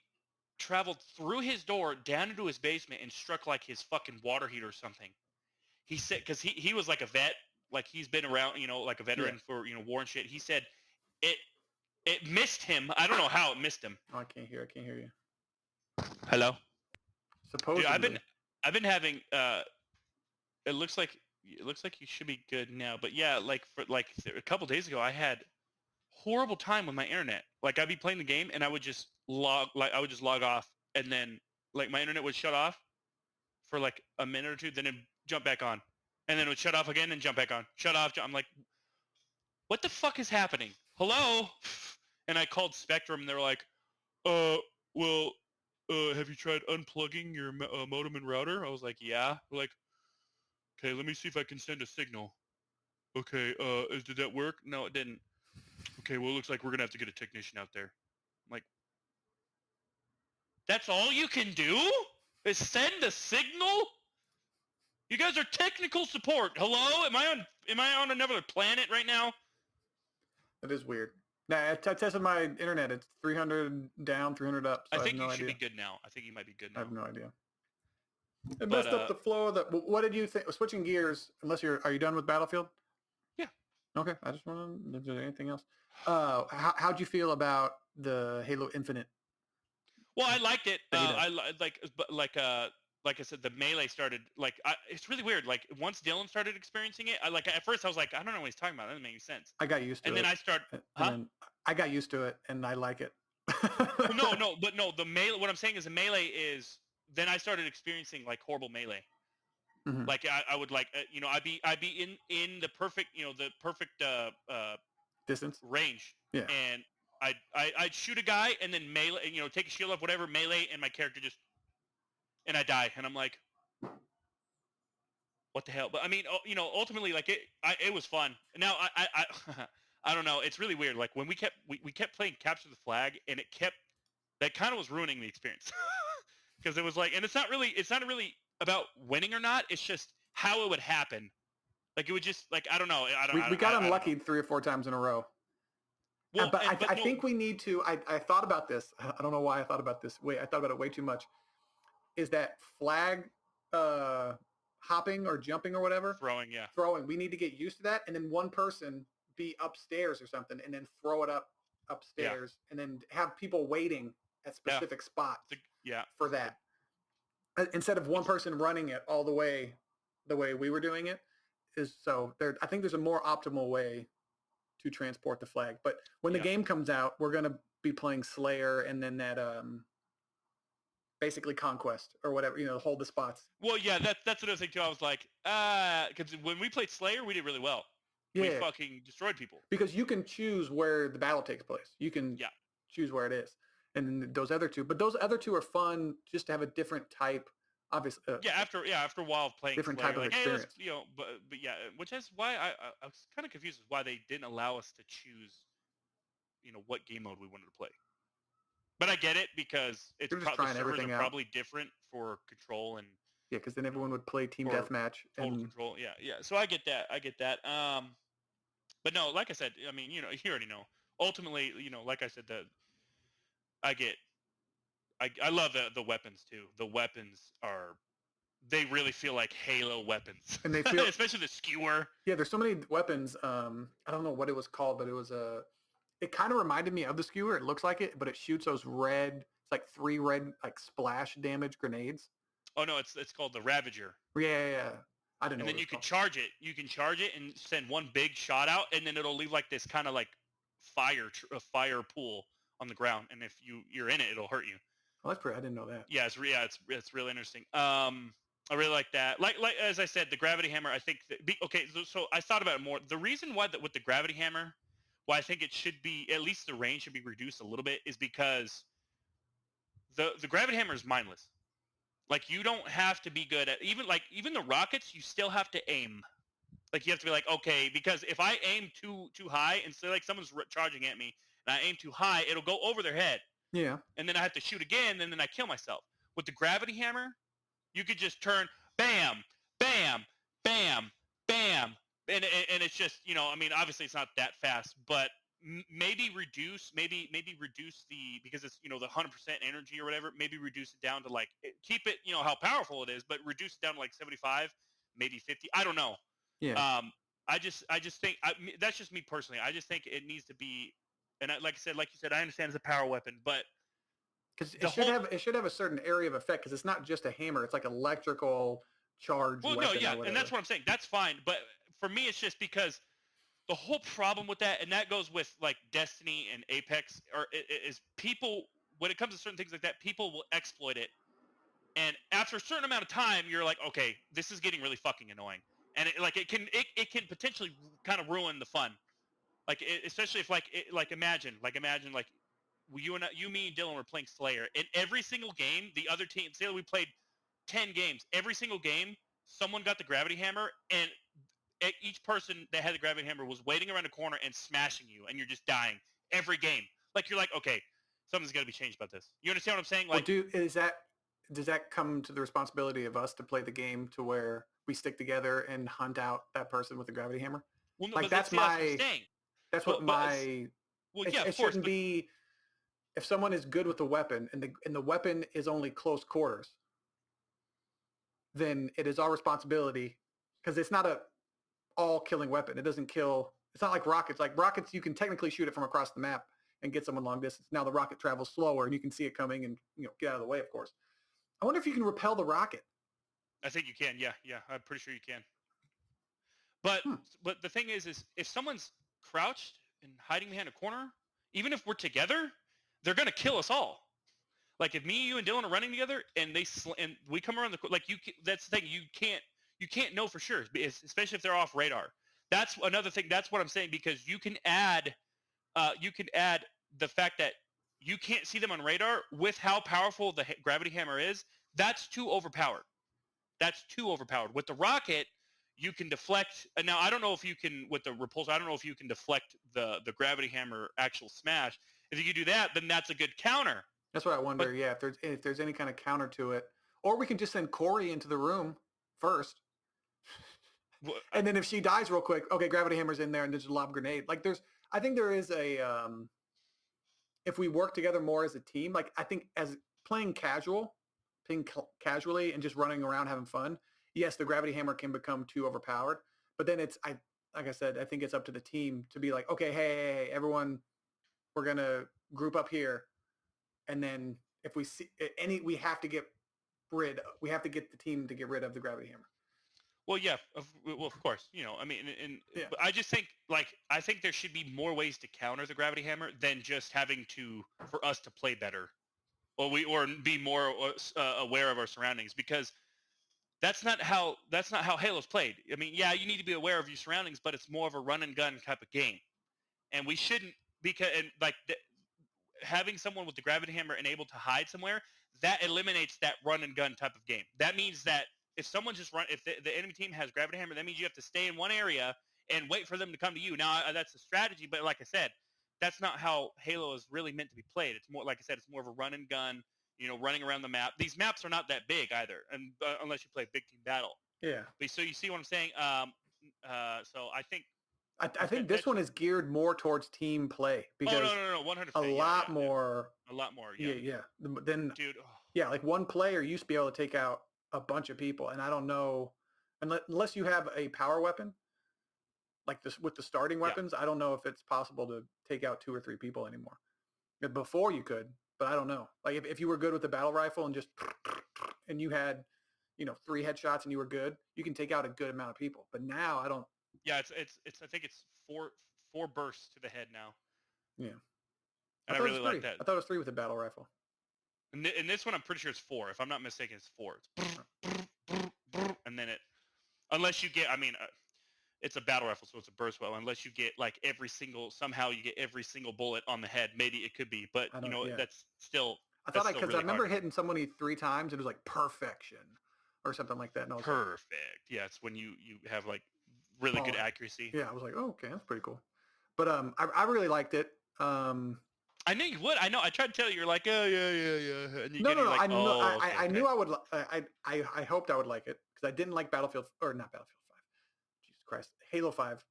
Speaker 3: traveled through his door down into his basement and struck like his fucking water heater or something. He said, because he was like a vet, like he's been around, like a veteran for war and shit. He said it missed him. I don't know how it missed him.
Speaker 1: Oh, I can't hear you.
Speaker 3: Hello.
Speaker 1: Supposedly,
Speaker 3: dude, I've been having it looks like you should be good now, but yeah, like for a couple days ago, I had horrible time with my internet. Like I'd be playing the game and I would just log off, and then like my internet would shut off for like a minute or two, then it'd jump back on, and then it would shut off again and jump back on. Shut off. I'm like, what the fuck is happening? Hello? And I called Spectrum and they were like, well, have you tried unplugging your modem and router? I was like, yeah. We're like, okay, let me see if I can send a signal. Okay, did that work? No, it didn't. Okay, well, it looks like we're gonna have to get a technician out there. I'm like, that's all you can do? Is send a signal? You guys are technical support. Hello? Am I on another planet right now?
Speaker 1: That is weird. Nah, I tested my internet. It's 300 down, 300 up. So
Speaker 3: I think
Speaker 1: you
Speaker 3: should be good now. I think you might be good now.
Speaker 1: I have no idea. It messed up the flow of the. What did you think? Switching gears. Are you done with Battlefield?
Speaker 3: Yeah.
Speaker 1: Okay. I just want to. Is there anything else? How'd you feel about the Halo Infinite?
Speaker 3: Well, I liked it. Like I said, the melee started it's really weird. Like once Dylan started experiencing it, at first I was like, I don't know what he's talking about. That doesn't make any sense.
Speaker 1: I got used to it.
Speaker 3: And then I started.
Speaker 1: Then I got used to it, and I like it.
Speaker 3: no. The melee. What I'm saying is the melee is. Then I started experiencing like horrible melee.
Speaker 1: Mm-hmm.
Speaker 3: Like I would I'd be in the perfect
Speaker 1: distance
Speaker 3: range.
Speaker 1: Yeah.
Speaker 3: And I'd shoot a guy and then melee, take a shield off, whatever, melee, and my character and I die, and I'm like, what the hell? But I mean, ultimately, like it was fun. Now I I don't know. It's really weird. Like when we kept playing Capture the Flag, and that kind of was ruining the experience because it was like, and it's not really about winning or not. It's just how it would happen. Like it would just like I don't know.
Speaker 1: We got unlucky 3 or 4 times in a row. Well, I think we need to. I thought about this. I don't know why I thought about this. I thought about it way too much. Is that flag hopping or jumping or whatever? Throwing. We need to get used to that, and then one person be upstairs or something, and then throw it upstairs, and then have people waiting at specific spots. For that, instead of one person running it all the way we were doing it. I think there's a more optimal way to transport the flag. But when the game comes out, we're going to be playing Slayer and then that basically Conquest or whatever, hold the spots.
Speaker 3: Well, yeah, that's another thing too. I was like, because when we played Slayer, we did really well. Yeah. We fucking destroyed people.
Speaker 1: Because you can choose where the battle takes place. You can choose where it is. And then those other two are fun just to have a different type. Obviously,
Speaker 3: after a while of playing
Speaker 1: different
Speaker 3: Slayer,
Speaker 1: type of experience.
Speaker 3: But yeah, which is why I was kind of confused with why they didn't allow us to choose, what game mode we wanted to play. But I get it because it's probably different for Control and
Speaker 1: because then everyone would play team deathmatch
Speaker 3: and Control. Yeah. So I get that. But no, like I said, I mean, you already know. Ultimately, like I said, I love the weapons too. The weapons are they really feel like Halo weapons,
Speaker 1: and they feel
Speaker 3: especially the skewer.
Speaker 1: Yeah, there's so many weapons. I don't know what it was called, but it was it kind of reminded me of the skewer. It looks like it, but it shoots those red. It's like 3 red like splash damage grenades.
Speaker 3: Oh no, it's called the Ravager.
Speaker 1: Yeah. I didn't know.
Speaker 3: And
Speaker 1: what
Speaker 3: then
Speaker 1: it
Speaker 3: you
Speaker 1: was
Speaker 3: can
Speaker 1: called.
Speaker 3: charge it. You can charge it and send one big shot out, and then it'll leave like this kind of like a fire pool on the ground. And if you're in it, it'll hurt you.
Speaker 1: Oh, that's pretty. I didn't know that.
Speaker 3: Yeah, it's really interesting. I really like that. Like as I said, the gravity hammer. I think okay. So I thought about it more. The reason why with the gravity hammer, why I think it should be at least the range should be reduced a little bit is because the gravity hammer is mindless. Like you don't have to be good at even the rockets. You still have to aim. Like you have to be like, okay, because if I aim too high and say like someone's charging at me and I aim too high, it'll go over their head.
Speaker 1: Yeah.
Speaker 3: And then I have to shoot again, and then I kill myself. With the gravity hammer, you could just turn, bam, bam, bam, bam, and it's just, I mean, obviously it's not that fast, but maybe reduce because it's, the 100% energy or whatever, maybe reduce it down to like, keep it, how powerful it is, but reduce it down to like 75, maybe 50. I don't know.
Speaker 1: Yeah.
Speaker 3: I just think that's just me personally. I just think it needs to be, and like you said, I understand it's a power weapon, but
Speaker 1: because it should have a certain area of effect because it's not just a hammer; it's like electrical charge.
Speaker 3: Well, no, yeah, and that's what I'm saying. That's fine, but for me, it's just because the whole problem with that, and that goes with like Destiny and Apex, is people when it comes to certain things like that, people will exploit it, and after a certain amount of time, you're like, okay, this is getting really fucking annoying, and it can potentially kind of ruin the fun, like especially if imagine you, me, and Dylan were playing Slayer. In every single game, the other team, say we played 10 games. Every single game, someone got the gravity hammer, and each person that had the gravity hammer was waiting around a corner and smashing you, and you're just dying every game. Like, you're like, okay, something's got to be changed about this. You understand what I'm saying? Like,
Speaker 1: does that come to the responsibility of us to play the game to where we stick together and hunt out that person with the gravity hammer?
Speaker 3: Well, no,
Speaker 1: like
Speaker 3: that's what I'm saying.
Speaker 1: That's what it shouldn't be. If someone is good with the weapon and the weapon is only close quarters, then it is our responsibility because it's not a all killing weapon. It doesn't kill. It's not like rockets. Like rockets, you can technically shoot it from across the map and get someone long distance. Now the rocket travels slower and you can see it coming and get out of the way, of course. I wonder if you can repel the rocket.
Speaker 3: I think you can. Yeah. I'm pretty sure you can. But the thing is if someone's crouched and hiding behind a corner, even if we're together, they're gonna kill us all. Like if me, you, and Dylan are running together, and and we come around that's the thing. You can't know for sure, especially if they're off radar. That's another thing. That's what I'm saying because you can add the fact that you can't see them on radar with how powerful the gravity hammer is. That's too overpowered. With the rocket, you can deflect. And now I don't know if you can with the repulsor. I don't know if you can deflect the gravity hammer actual smash. If you can do that, then that's a good counter.
Speaker 1: That's what I wonder. But, if there's any kind of counter to it, or we can just send Corey into the room first, and then if she dies real quick, okay, gravity hammer's in there, and there's a lob grenade. Like I think there is a. If we work together more as a team, like I think as playing casually and just running around having fun, yes, the gravity hammer can become too overpowered. But then like I said, I think it's up to the team to be like, okay, hey, everyone, we're gonna group up here, and then if we see we have to get the team to get rid of the gravity hammer.
Speaker 3: Well, yeah, of course, I mean, but I just think I think there should be more ways to counter the gravity hammer than just having for us to play better, or be more aware of our surroundings because that's not how Halo's played. I mean, yeah, you need to be aware of your surroundings, but it's more of a run and gun type of game, and we shouldn't having someone with the gravity hammer and able to hide somewhere, that eliminates that run and gun type of game. That means that if someone if the enemy team has gravity hammer, that means you have to stay in one area and wait for them to come to you. Now, that's a strategy, but like I said, that's not how Halo is really meant to be played. It's more, like I said, it's more of a run and gun, running around the map. These maps are not that big either, and unless you play big team battle.
Speaker 1: Yeah.
Speaker 3: But, so you see what I'm saying? So I think
Speaker 1: I think this one is geared more towards team play because
Speaker 3: no, 100%.
Speaker 1: A lot more.
Speaker 3: Yeah.
Speaker 1: Then
Speaker 3: dude.
Speaker 1: Yeah, like one player used to be able to take out a bunch of people, and I don't know unless you have a power weapon like this with the starting weapons. I don't know if it's possible to take out 2 or 3 people anymore. Before you could, but I don't know. Like if you were good with the battle rifle and just and you had 3 headshots and you were good, you can take out a good amount of people. But now I don't.
Speaker 3: Yeah, it's I think it's four bursts to the head now.
Speaker 1: Yeah,
Speaker 3: And I really like that.
Speaker 1: I thought it was 3 with the battle rifle.
Speaker 3: In this one, I'm pretty sure it's 4. If I'm not mistaken, it's 4. It's and then unless you get, I mean, it's a battle rifle, so it's a burst well. Unless you get like somehow you get every single bullet on the head. Maybe it could be, but that's still.
Speaker 1: I thought
Speaker 3: because
Speaker 1: I remember hitting somebody 3 times. It was like perfection or something like that. And I was
Speaker 3: perfect. Yeah, it's when you have like really good accuracy.
Speaker 1: Yeah, I was like, oh, okay, that's pretty cool. But I really liked it.
Speaker 3: I knew you would. I know. I tried to tell you. You're like, oh yeah. And you
Speaker 1: no.
Speaker 3: Like,
Speaker 1: I knew I would. I hoped I would like it because I didn't like not Battlefield 5. Jesus Christ, Halo 5,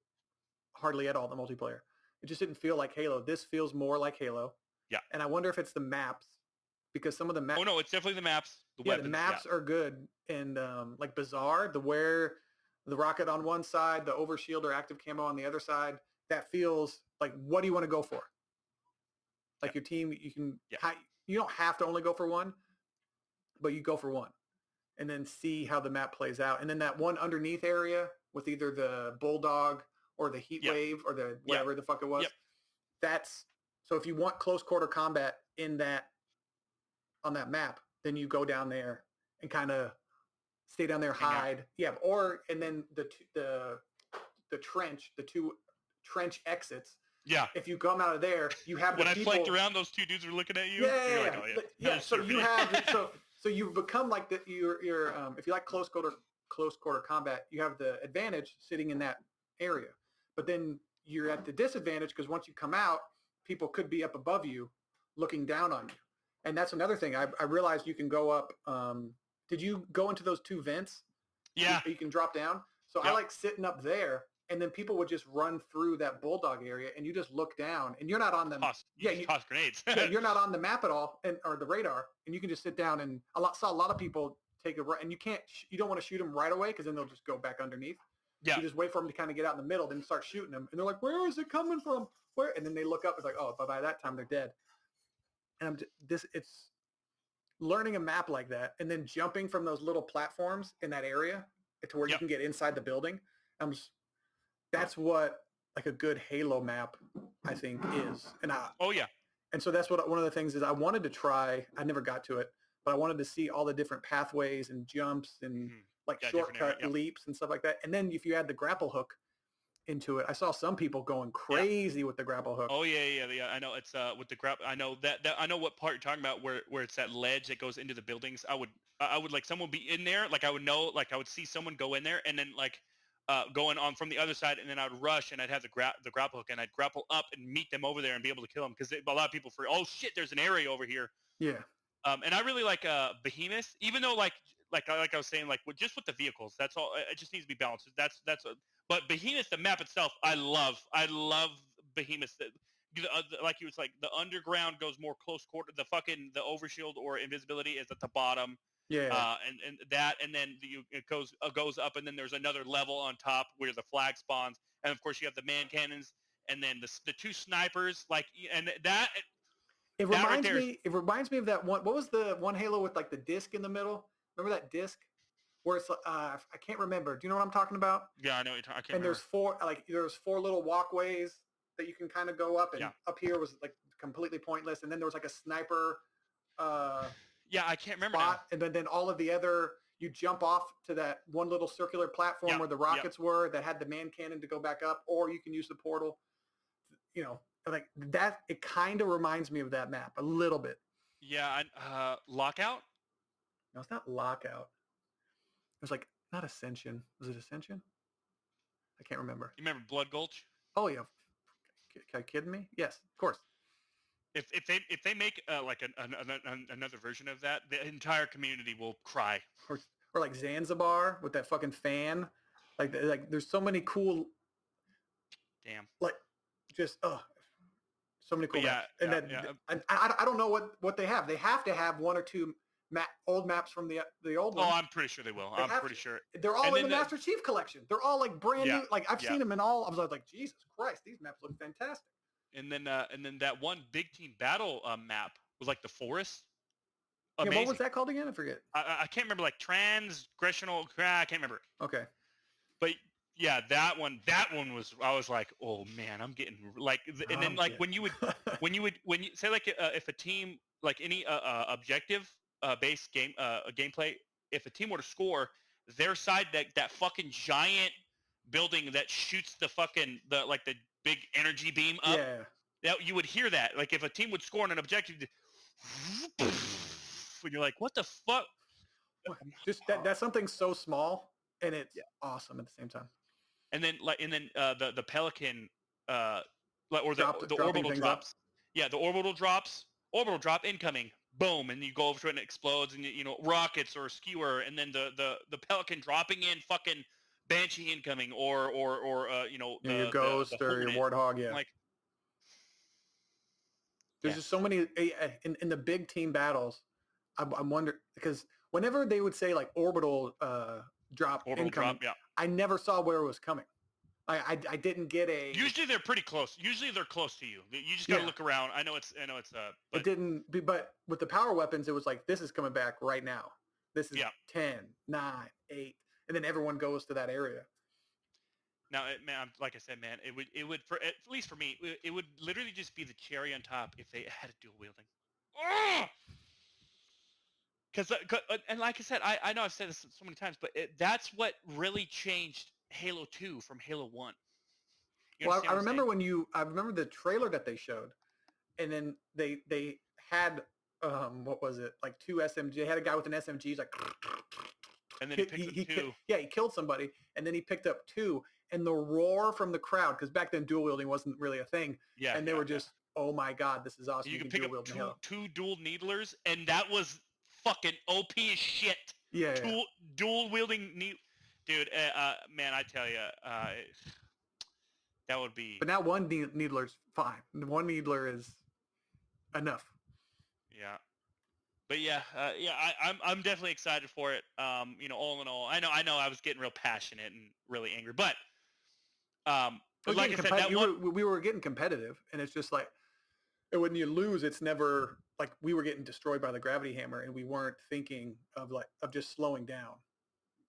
Speaker 1: hardly at all the multiplayer. It just didn't feel like Halo. This feels more like Halo.
Speaker 3: Yeah.
Speaker 1: And I wonder if it's the maps because some of the maps.
Speaker 3: Oh no, it's definitely the maps. Weapons,
Speaker 1: the maps are good and like Bazaar, where the rocket on one side, the overshield or active camo on the other side. That feels like, what do you want to go for? Like your team, you don't have to only go for one, but you go for one and then see how the map plays out. And then that one underneath area with either the Bulldog or the Heat Wave or the whatever the fuck it was. That's so if you want close quarter combat on that map, then you go down there and kind of stay down there, hide. Yeah. And then the trench, the 2 trench exits.
Speaker 3: Yeah.
Speaker 1: If you come out of there, you have
Speaker 3: when I flanked around, those 2 dudes were looking at you.
Speaker 1: Yeah.
Speaker 3: Like, oh, yeah.
Speaker 1: So you have so you become like that. You're if you like close quarter combat, you have the advantage sitting in that area. But then you're at the disadvantage because once you come out, people could be up above you, looking down on you. And that's another thing. I realized you can go up. Did you go into those 2 vents?
Speaker 3: Yeah.
Speaker 1: You can drop down. So I like sitting up there. And then people would just run through that Bulldog area, and you just look down, and you're not on the
Speaker 3: you toss grenades.
Speaker 1: You're not on the map at all, or the radar, and you can just sit down. And saw a lot of people take a right, and you don't want to shoot them right away because then they'll just go back underneath.
Speaker 3: Yeah.
Speaker 1: You just wait for them to kind of get out in the middle, then start shooting them, and they're like, "Where is it coming from? Where?" And then they look up, it's like, "Oh, but by that time they're dead." And it's learning a map like that, and then jumping from those little platforms in that area to where you can get inside the building. That's what like a good Halo map, I think, is. And and so that's what one of the things is I wanted to try. I never got to it, but I wanted to see all the different pathways and jumps and shortcut leaps and stuff like that. And then if you add the grapple hook into it, I saw some people going crazy with the grapple hook.
Speaker 3: Oh yeah. I know it's with the grapple. I know that I know what part you're talking about where it's that ledge that goes into the buildings. I would like someone be in there, like I would know, like I would see someone go in there and then like going on from the other side, and then I'd rush and I'd have the grapple hook and I'd grapple up and meet them over there and be able to kill them because a lot of people oh shit, there's an area over here.
Speaker 1: Yeah.
Speaker 3: And I really like Behemoth, even though like I was saying, like just with the vehicles, that's all. It just needs to be balanced. But Behemoth, the map itself, I love Behemoth. Like he was like the underground goes more close quarter. The overshield or invisibility is at the bottom.
Speaker 1: Yeah.
Speaker 3: And then it goes up, and then there's another level on top where the flag spawns, and of course you have the man cannons, and then the 2 snipers. Like, and that.
Speaker 1: It reminds me of that one. What was the one Halo with like the disc in the middle? Remember that disc where it's I can't remember. Do you know what I'm talking about?
Speaker 3: Yeah, I know what you're talking. I can't
Speaker 1: and
Speaker 3: remember.
Speaker 1: there's 4 little walkways that you can kind of go up, and up here was like completely pointless, and then there was like a sniper.
Speaker 3: Yeah, I can't remember
Speaker 1: spot, now. And then all of the other, you jump off to that one little circular platform where the rockets were that had the man cannon to go back up, or you can use the portal. Like that. It kind of reminds me of that map a little bit.
Speaker 3: Yeah, Lockout?
Speaker 1: No, it's not Lockout. It was like, not Ascension. Was it Ascension? I can't remember.
Speaker 3: You remember Blood Gulch?
Speaker 1: Oh, yeah. Are you kidding me? Yes, of course.
Speaker 3: If they make like another version of that, the entire community will cry.
Speaker 1: Or like Zanzibar with that fucking fan, like there's so many cool.
Speaker 3: Damn.
Speaker 1: Like, just so many cool.
Speaker 3: Yeah.
Speaker 1: And I don't know what they have. They have to have 1 or 2 old maps from the old
Speaker 3: Oh,
Speaker 1: one.
Speaker 3: I'm pretty sure they will. I'm pretty sure.
Speaker 1: They're all
Speaker 3: And
Speaker 1: in the
Speaker 3: then
Speaker 1: Master Chief collection. They're all like brand
Speaker 3: Yeah,
Speaker 1: new. Like I've
Speaker 3: yeah.
Speaker 1: seen them in all. I was like, Jesus Christ, these maps look fantastic.
Speaker 3: And then that one big team battle map was like the forest.
Speaker 1: Yeah,
Speaker 3: Amazing.
Speaker 1: what was that called again? I forget.
Speaker 3: I can't remember, like transgressional. I can't remember.
Speaker 1: Okay.
Speaker 3: But yeah, that one was. I was like, oh man, I'm getting like. And then like when you say like if a team like any objective based game gameplay, if a team were to score, their side that fucking giant building that shoots the big energy beam up.
Speaker 1: Yeah.
Speaker 3: That you would hear that. Like if a team would score on an objective, and you're like, what the fuck?
Speaker 1: Just that's something so small and it's awesome at the same time.
Speaker 3: And then the Pelican or the orbital drops.
Speaker 1: Up.
Speaker 3: Yeah, the orbital drop incoming. Boom, and you go over to it and it explodes, and rockets or a skewer, and then the Pelican dropping in fucking Banshee incoming or
Speaker 1: your Ghost or your Warthog. Yeah.
Speaker 3: Like,
Speaker 1: there's just so many in the big team battles. I'm wondering because whenever they would say like orbital drop incoming, I never saw where it was coming. I didn't get a.
Speaker 3: Usually they're pretty close. Usually they're close to you. You just gotta look around. I know it's. But
Speaker 1: it didn't. But with the power weapons, it was like this is coming back right now. This is 10, 9, 8, and then everyone goes to that area.
Speaker 3: Now, man, like I said, man, it would for at least for me, it would literally just be the cherry on top if they had a dual wielding. Because and like I said, I know I've said this so many times, but that's what really changed Halo 2 from Halo 1.
Speaker 1: Well, I remember I remember the trailer that they showed, and then they had what was it, like 2 SMG? They had a guy with an SMG. He's like,
Speaker 3: and then he picked up 2.
Speaker 1: He killed somebody, and then he picked up 2, and the roar from the crowd, because back then dual wielding wasn't really a thing.
Speaker 3: Yeah,
Speaker 1: and they were just, oh my god, this is awesome.
Speaker 3: You can pick up 2 dual needlers, and that was fucking OP as shit.
Speaker 1: Yeah.
Speaker 3: Dual wielding dude. Man, I tell you, that would be.
Speaker 1: But now one needler's fine. One needler is enough.
Speaker 3: Yeah. But yeah, I'm definitely excited for it. All in all, I know I was getting real passionate and really angry, but like I said,
Speaker 1: we were getting competitive, and it's just like when you lose, it's never like we were getting destroyed by the gravity hammer, and we weren't thinking of just slowing down,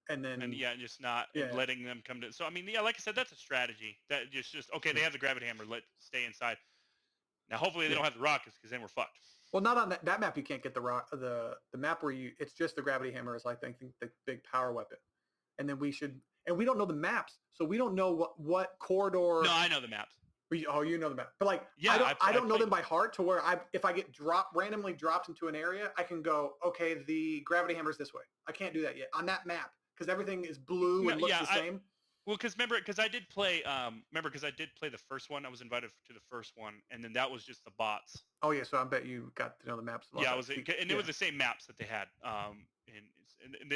Speaker 1: and just not letting them come to. So I mean, like I said, that's a strategy. That just okay. They have the gravity hammer. Stay inside. Now, hopefully, they don't have the rockets because then we're fucked. Well, not on that map. You can't get the map where it's just the gravity hammer is I think the big power weapon, and then we don't know the maps, so we don't know what corridor.
Speaker 3: No, I know the maps.
Speaker 1: Oh, you know the map, but like I don't know them by heart. To where if I get randomly dropped into an area, I can go, okay, the gravity hammer is this way. I can't do that yet on that map because everything is blue and looks the same.
Speaker 3: Well, because I did play the first one. I was invited to the first one, and then that was just the bots.
Speaker 1: Oh yeah, so I bet you got to know the maps.
Speaker 3: Yeah, it was the same maps that they had. And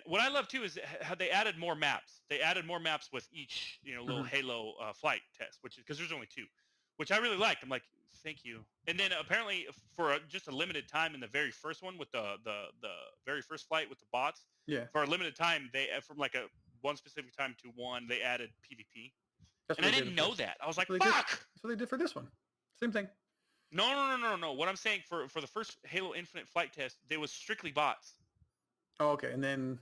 Speaker 3: what I love too is how they added more maps. They added more maps with each little Halo flight test, which is because there's only 2, which I really liked. I'm like, thank you. And then apparently for just a limited time in the very first one with the very first flight with the bots.
Speaker 1: Yeah.
Speaker 3: For a limited time, they from like one specific time to one, they added PvP. And I didn't know that. I was like, fuck!
Speaker 1: That's what they did for this one. Same thing.
Speaker 3: No. What I'm saying for the first Halo Infinite flight test, they was strictly bots.
Speaker 1: Oh, okay. And then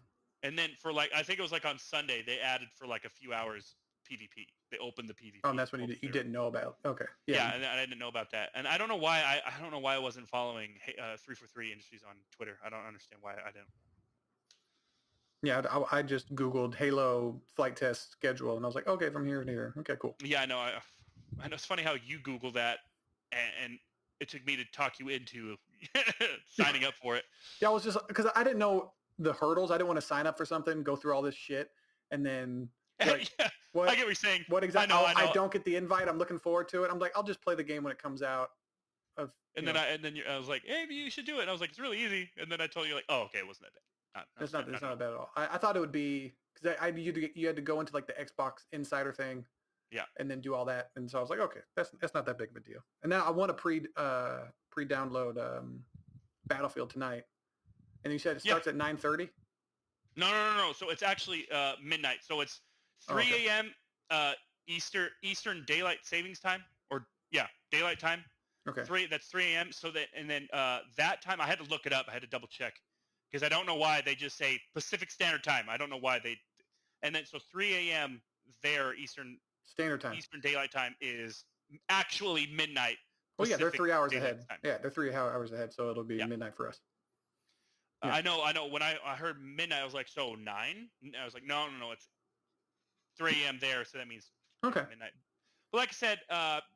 Speaker 3: for like, I think it was like on Sunday, they added for like a few hours PvP. They opened the PvP.
Speaker 1: Oh, and that's when you didn't know about. Okay.
Speaker 3: Yeah, and I didn't know about that. And I don't know why I wasn't following 343 Industries on Twitter. I don't understand why I didn't.
Speaker 1: Yeah, I just Googled Halo flight test schedule, and I was like, okay, from here to here. Okay, cool.
Speaker 3: Yeah, I know. I know it's funny how you Google that, and it took me to talk you into signing up for it.
Speaker 1: Yeah, I was just because I didn't know the hurdles. I didn't want to sign up for something, go through all this shit, and then like,
Speaker 3: yeah,
Speaker 1: what,
Speaker 3: I get what you're saying.
Speaker 1: What exactly? I don't get the invite. I'm looking forward to it. I'm like, I'll just play the game when it comes out.
Speaker 3: I was like, hey, you should do it. And I was like, it's really easy. And then I told you like, oh, okay, it wasn't that bad.
Speaker 1: It's not bad at all. I thought it would be because you had to go into like the Xbox Insider thing,
Speaker 3: yeah,
Speaker 1: and then do all that, and so I was like, okay, that's not that big of a deal. And now I want to pre-download Battlefield tonight, And you said it starts at 9:30.
Speaker 3: No. So it's actually midnight. So it's 3 a.m. Eastern Daylight Savings Time, or Daylight Time.
Speaker 1: Okay.
Speaker 3: That's 3 a.m. So that, and then that time I had to look it up. I had to double check because I don't know why they just say Pacific Standard Time. I don't know why they. And then so 3 a.m. there Eastern
Speaker 1: Standard Time.
Speaker 3: Eastern Daylight Time is actually midnight.
Speaker 1: Oh yeah, they're 3 hours
Speaker 3: Daylight
Speaker 1: ahead.
Speaker 3: Time.
Speaker 1: Yeah, they're 3 hours ahead, so it'll be midnight for us. Yeah.
Speaker 3: I know. When I heard midnight, I was like, so 9? I was like, no, it's 3 a.m. there, so that means midnight. But like I said,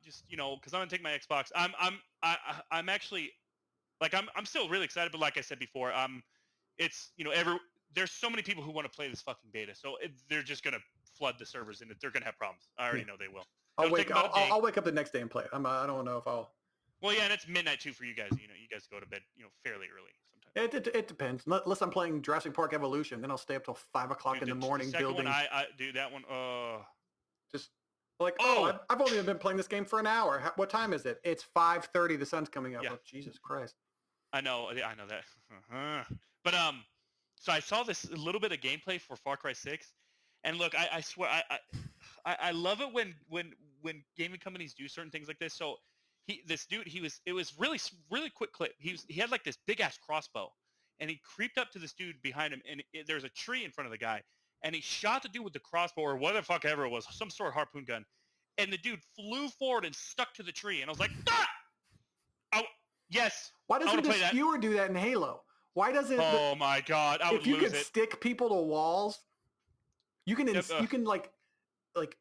Speaker 3: just because I'm gonna take my Xbox. I'm actually like I'm still really excited, but like I said before, it's there's so many people who want to play this fucking beta, so they're just gonna flood the servers, and they're gonna have problems. I already know they will.
Speaker 1: I'll wake up the next day and play it. I don't know if I'll.
Speaker 3: Well, yeah, and it's midnight too for you guys. You guys go to bed, fairly early sometimes.
Speaker 1: It depends. Unless I'm playing Jurassic Park Evolution, then I'll stay up till 5 o'clock in the morning building.
Speaker 3: I do that one.
Speaker 1: Just like I've only been playing this game for an hour. What time is it? It's 5:30. The sun's coming up.
Speaker 3: Yeah.
Speaker 1: Oh, Jesus Christ.
Speaker 3: I know that. But so I saw this little bit of gameplay for Far Cry 6, and look, I swear I love it when gaming companies do certain things like this. So it was really quick clip. He had like this big ass crossbow, and he creeped up to this dude behind him, and there's a tree in front of the guy, and he shot the dude with the crossbow or whatever the fuck ever it was, some sort of harpoon gun, and the dude flew forward and stuck to the tree, and I was like, ah! Yes.
Speaker 1: Why doesn't the skewer do that in Halo? Why doesn't?
Speaker 3: Oh my God!
Speaker 1: If you could stick people to walls, you can like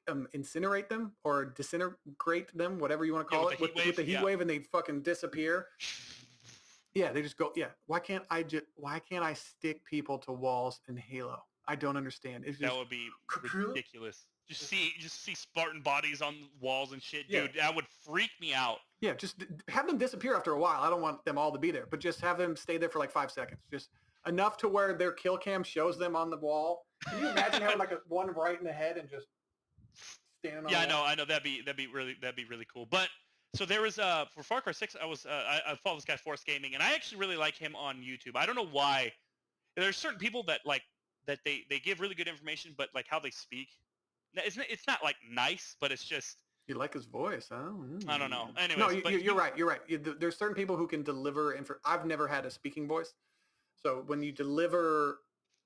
Speaker 1: incinerate them or disintegrate them, whatever you want to call it, with the heat wave, and they fucking disappear. Yeah, they just go. Yeah, why can't I stick people to walls in Halo? I don't understand.
Speaker 3: That would be ridiculous. Just see Spartan bodies on walls and shit, dude. That would freak me out.
Speaker 1: Yeah, just have them disappear after a while. I don't want them all to be there, but just have them stay there for like 5 seconds. Just enough to where their kill cam shows them on the wall. Can you imagine having like one right in the head and just standing on the wall?
Speaker 3: I know. That'd be really cool. But so there was for Far Cry 6, I follow this guy Force Gaming, and I actually really like him on YouTube. I don't know why. There's certain people that they give really good information, but like how they speak, it's not like nice, but it's just.
Speaker 1: You like his voice, huh?
Speaker 3: I don't know. Anyways,
Speaker 1: no, you're right. You're right. There's certain people who can deliver I've never had a speaking voice. So when you deliver,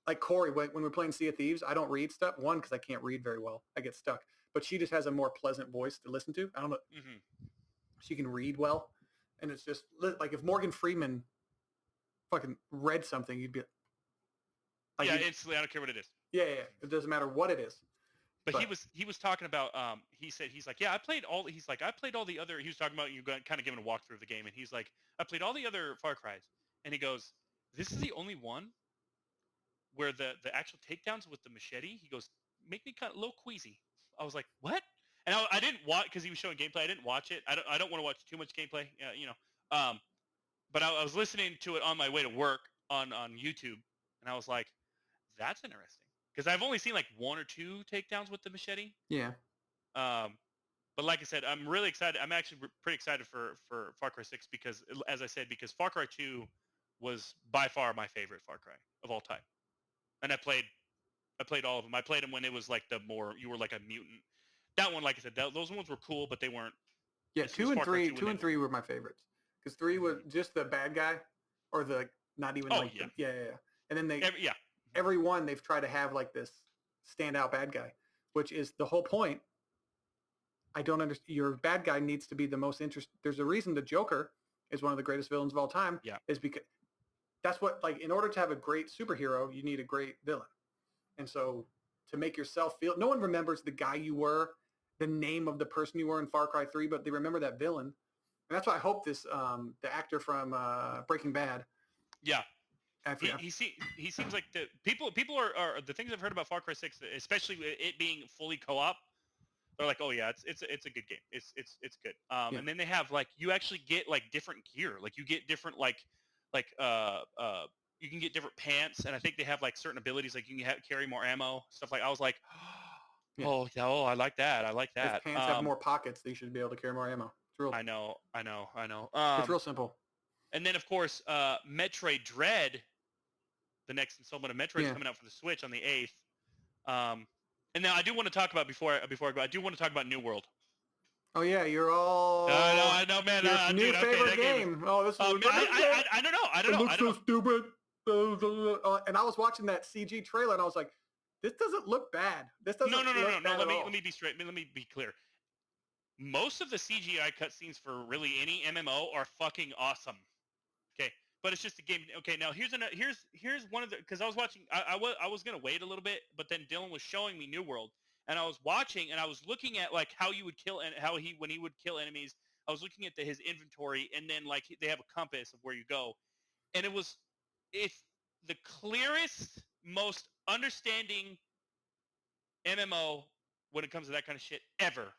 Speaker 1: like Corey, when we're playing Sea of Thieves, I don't read stuff. One, because I can't read very well. I get stuck. But she just has a more pleasant voice to listen to. I don't know. Mm-hmm. She can read well. And it's just like if Morgan Freeman fucking read something, you'd be like,
Speaker 3: instantly. I don't care what it is.
Speaker 1: Yeah. It doesn't matter what it is.
Speaker 3: But he was talking about he's like I played all the other, he was talking about you kind of giving a walkthrough of the game, and he's like, I played all the other Far Cries, and he goes, this is the only one where the actual takedowns with the machete, he goes, make me kind of a little queasy. I was like, what? And I didn't watch, because he was showing gameplay. I didn't watch it. I don't want to watch too much gameplay, but I was listening to it on my way to work on YouTube, and I was like, that's interesting. Because I've only seen like 1 or 2 takedowns with the machete.
Speaker 1: Yeah.
Speaker 3: But like I said, I'm really excited. I'm actually pretty excited for Far Cry 6 because, as I said, because Far Cry 2 was by far my favorite Far Cry of all time. And I played all of them. I played them when it was like you were like a mutant. That one, like I said, those ones were cool, but they weren't.
Speaker 1: Yeah, 2 and 3 were my favorites. Because 3 was just the bad guy, or the not even. Yeah. And then every one they've tried to have like this standout bad guy, which is the whole point. I don't understand. Your bad guy needs to be the most interesting. There's a reason the Joker is one of the greatest villains of all time.
Speaker 3: Yeah.
Speaker 1: Is because that's what, like, in order to have a great superhero, you need a great villain. And so to make yourself feel, no one remembers the guy you were, the name of the person you were in Far Cry 3, but they remember that villain. And that's why I hope this, the actor from Breaking Bad.
Speaker 3: Yeah. He seems like the people are the things I've heard about Far Cry 6, especially it being fully co-op. They're like, oh yeah, it's a good game. It's good. And then they have like, you actually get like different gear. Like you get different you can get different pants, and I think they have like certain abilities, like you can carry more ammo, stuff like. I was like, oh, I like that.
Speaker 1: If pants have more pockets, they should be able to carry more ammo. It's real.
Speaker 3: I know.
Speaker 1: It's real simple.
Speaker 3: And then of course, Metroid Dread the next installment of Metroid is
Speaker 1: Yeah.
Speaker 3: coming out for the Switch on the 8th. And now I do want to talk about before I go. I do want to talk about New World.
Speaker 1: Oh yeah, you're all.
Speaker 3: I know, man.
Speaker 1: Your new
Speaker 3: dude,
Speaker 1: favorite
Speaker 3: that game.
Speaker 1: game. Oh, this is.
Speaker 3: I don't know. I don't
Speaker 1: It
Speaker 3: know.
Speaker 1: looks so stupid. And I was watching that CG trailer, and I was like, "This doesn't look bad. This doesn't
Speaker 3: No.
Speaker 1: look bad at all."
Speaker 3: Let me be straight. Let me be clear. Most of the CGI cutscenes for really any MMO are fucking awesome. Okay, but it's just a game. Okay, now here's one of the, because I was watching. I was gonna wait a little bit, but then Dylan was showing me New World, and I was watching, and I was looking at like how you would kill and when he would kill enemies. I was looking at his inventory, and then like they have a compass of where you go, and it's the clearest, most understanding MMO when it comes to that kind of shit ever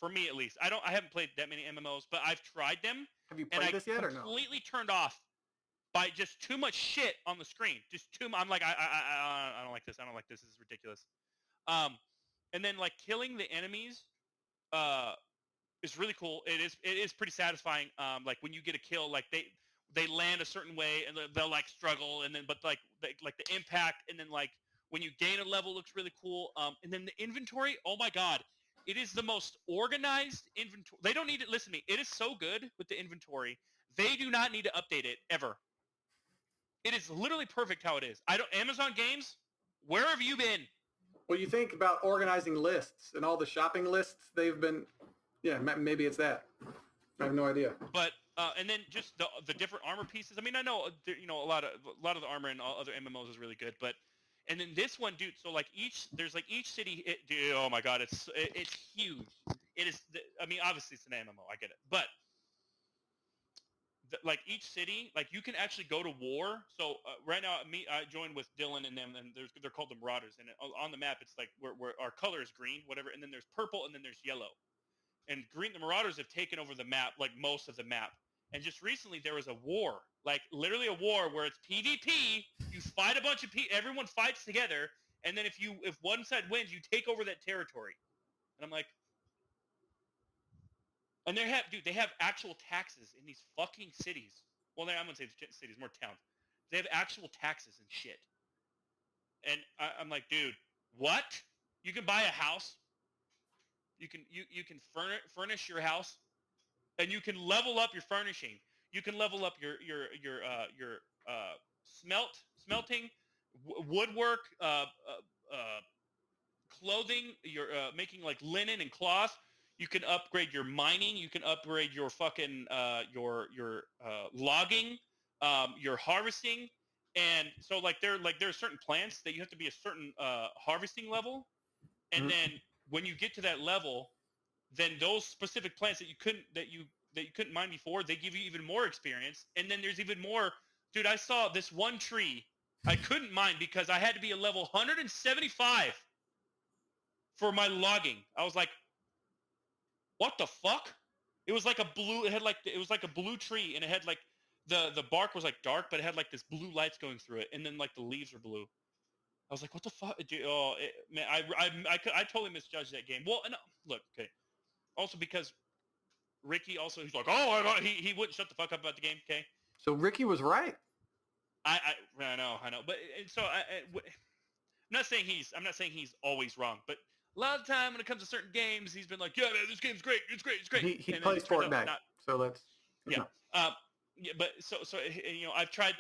Speaker 3: for me at least. I haven't played that many MMOs, but I've tried them.
Speaker 1: Have you played this yet or no?
Speaker 3: Completely turned off by just too much shit on the screen. Just too much. I'm like, I don't like this. I don't like this. This is ridiculous. And then like killing the enemies is really cool. It is pretty satisfying. Like when you get a kill, like they land a certain way and they'll like struggle, and then but like the impact, and then like when you gain a level looks really cool. And then the inventory, oh my god, it is the most organized inventory. They don't need it. Listen to me. It is so good with the inventory. They do not need to update it ever. It is literally perfect how it is. Amazon Games, where have you been?
Speaker 1: Well, you think about organizing lists and all the shopping lists they've been. Yeah, maybe it's that. I have no idea.
Speaker 3: But and then just the different armor pieces. I mean, I know a lot of the armor in all other MMOs is really good, but and then this one, dude. So like each city. Dude, oh my god, it's huge. It is. I mean, obviously it's an MMO. I get it, but like each city, like you can actually go to war. So right now, I joined with Dylan and them, and they're called the Marauders. And on the map, it's like where our color is green, whatever, and then there's purple, and then there's yellow. And green, the Marauders have taken over the map, like most of the map. And just recently, there was a war, like literally a war where it's PvP. You fight a bunch of people, everyone fights together, and then if one side wins, you take over that territory. And I'm like, and they have actual taxes in these fucking cities. Well, I'm gonna say cities, more towns. They have actual taxes and shit. And I'm like, dude, what? You can buy a house. You can furnish your house, and you can level up your furnishing. You can level up your smelting, woodwork, clothing. You're making like linen and cloth. You can upgrade your mining. You can upgrade your fucking your logging, your harvesting, and so like there are certain plants that you have to be a certain harvesting level, and then when you get to that level, then those specific plants that you couldn't mine before, they give you even more experience, and then there's even more. Dude, I saw this one tree I couldn't mine because I had to be a level 175 for my logging. I was like, what the fuck? It was like a blue. It was like a blue tree, and it had like the bark was like dark, but it had like this blue lights going through it, and then like the leaves were blue. I was like, what the fuck? Dude, man, I totally misjudged that game. Well, no, look, okay. Also because Ricky he's like, oh, he wouldn't shut the fuck up about the game. Okay.
Speaker 1: So Ricky was right.
Speaker 3: I know, but and so I'm not saying he's always wrong, but a lot of the time when it comes to certain games, he's been like, yeah, man, this game's great, it's great.
Speaker 1: He plays Fortnite, so let's.
Speaker 3: Yeah. Yeah, but so I've tried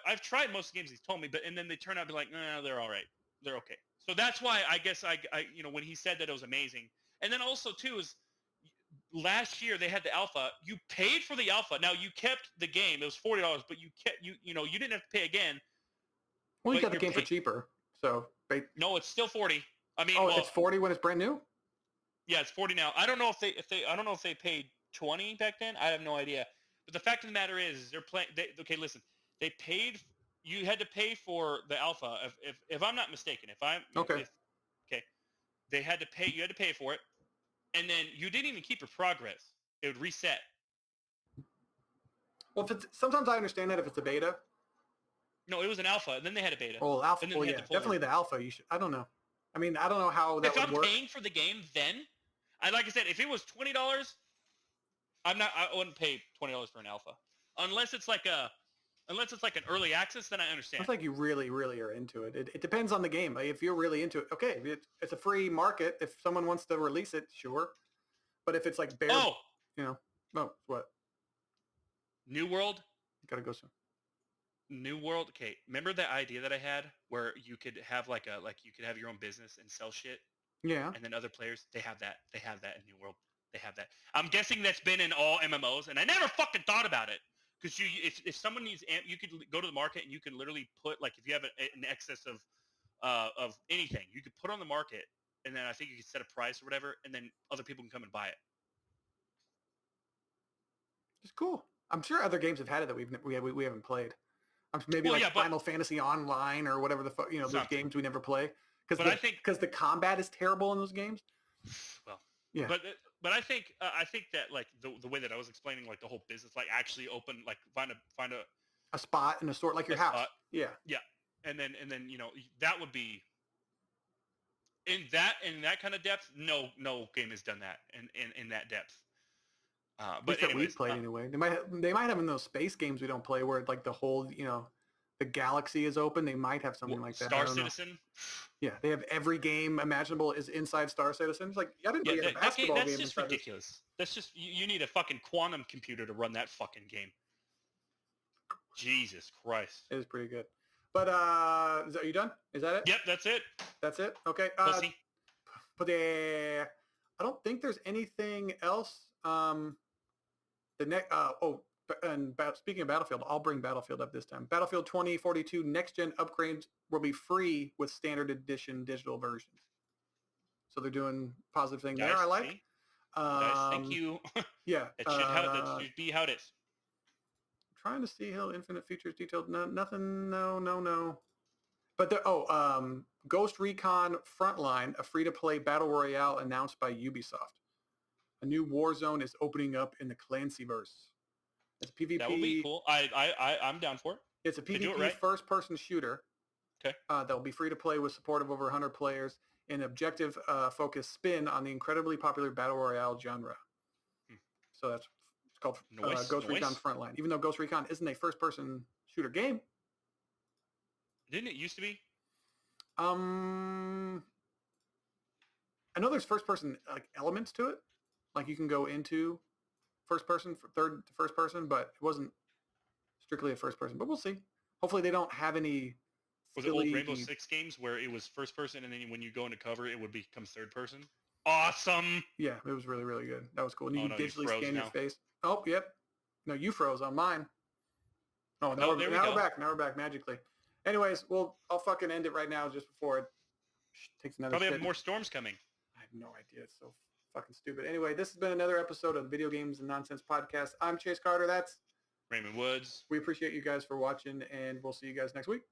Speaker 3: I've tried most of the games he's told me, but and then they turn out to be like, no, they're all right, they're okay. So that's why I guess I when he said that it was amazing, and then also too is last year they had the alpha. You paid for the alpha. Now you kept the game. It was $40, but you kept you didn't have to pay again.
Speaker 1: Well, you got the game for cheaper, so.
Speaker 3: No, it's still 40. I mean,
Speaker 1: it's 40 when it's brand new.
Speaker 3: Yeah, it's 40 now. I don't know if they paid 20 back then. I have no idea. But the fact of the matter is they're playing. Okay, listen. They paid. You had to pay for the alpha. If I'm not mistaken, okay. They had to pay. You had to pay for it, and then you didn't even keep your progress. It would reset.
Speaker 1: Well, sometimes I understand that if it's a beta.
Speaker 3: No, it was an alpha, and then they had a beta.
Speaker 1: Oh, alpha. Oh, yeah, definitely the alpha. You should. I don't know. I mean, I don't know how that would work.
Speaker 3: If I'm paying for the game, then like I said, if it was $20, I wouldn't pay $20 for an alpha, unless it's like a Unless it's like an early access, then I understand.
Speaker 1: It's like you really, really are into it. It depends on the game. Like, if you're really into it, okay, it's a free market. If someone wants to release it, sure. But if it's like bare, what?
Speaker 3: New World.
Speaker 1: Gotta go soon.
Speaker 3: New World. Okay, remember that idea that I had where you could have you could have your own business and sell shit,
Speaker 1: Yeah.
Speaker 3: and then other players they have that in New World. They have that. I'm guessing that's been in all MMOs, and I never fucking thought about it. Because if someone needs amp, you could go to the market and you can literally put like if you have an excess of anything, you could put on the market, and then I think you could set a price or whatever, and then other people can come and buy it.
Speaker 1: It's cool. I'm sure other games have had it that we haven't played. Maybe Final Fantasy Online or whatever the fuck, those games we never play because the combat is terrible in those games.
Speaker 3: Well,
Speaker 1: yeah.
Speaker 3: But I think that like the way that I was explaining like the whole business, like actually open, like find
Speaker 1: a spot in a store like your house.
Speaker 3: Spot.
Speaker 1: Yeah.
Speaker 3: Yeah. And then that would be in that kind of depth. No game has done that in that depth. But
Speaker 1: that we've played anyway. They might have in those space games we don't play where like the whole the galaxy is open. They might have something like that.
Speaker 3: Star Citizen.
Speaker 1: Yeah, they have every game imaginable is inside Star Citizen. It's like I didn't play a basketball game.
Speaker 3: That's just ridiculous. That's just you need a fucking quantum computer to run that fucking game. Jesus Christ.
Speaker 1: It is pretty good. But are you done? Is that it?
Speaker 3: Yep, that's it.
Speaker 1: That's it. Okay.
Speaker 3: Pussy.
Speaker 1: But I don't think there's anything else. Speaking of Battlefield, I'll bring Battlefield up this time. Battlefield 2042 next-gen upgrades will be free with standard edition digital versions. So they're doing positive thing there. I like.
Speaker 3: Thank you.
Speaker 1: Yeah.
Speaker 3: That should be how it is.
Speaker 1: I'm trying to see how Infinite features detailed. No, nothing. No. But Ghost Recon Frontline, a free-to-play battle royale announced by Ubisoft. A new war zone is opening up in the Clancyverse. It's PvP.
Speaker 3: That would be cool. I'm down for it.
Speaker 1: It's a PvP first-person shooter.
Speaker 3: Okay.
Speaker 1: That will be free to play with support of over 100 players. An objective focused spin on the incredibly popular battle royale genre. So it's called Ghost Recon Frontline. Even though Ghost Recon isn't a first-person shooter game.
Speaker 3: Didn't it used to be?
Speaker 1: I know there's first-person elements to it. Like you can go into first person, third to first person, but it wasn't strictly a first person. But we'll see. Hopefully they don't have any.
Speaker 3: Was it old Rainbow Six games where it was first person and then when you go into cover it would become third person? Awesome.
Speaker 1: Yeah, it was really, really good. That was cool. And you can digitally scan your face. Oh, yep. No, you froze on mine. Oh, now we're back. Now we're back magically. Anyways, I'll fucking end it right now just before it takes another.
Speaker 3: Probably have more storms coming.
Speaker 1: I have no idea. It's so fucking stupid. Anyway, this has been another episode of the Video Games and Nonsense Podcast. I'm Chase Carter. That's
Speaker 3: Raymond Woods.
Speaker 1: We appreciate you guys for watching, and we'll see you guys next week.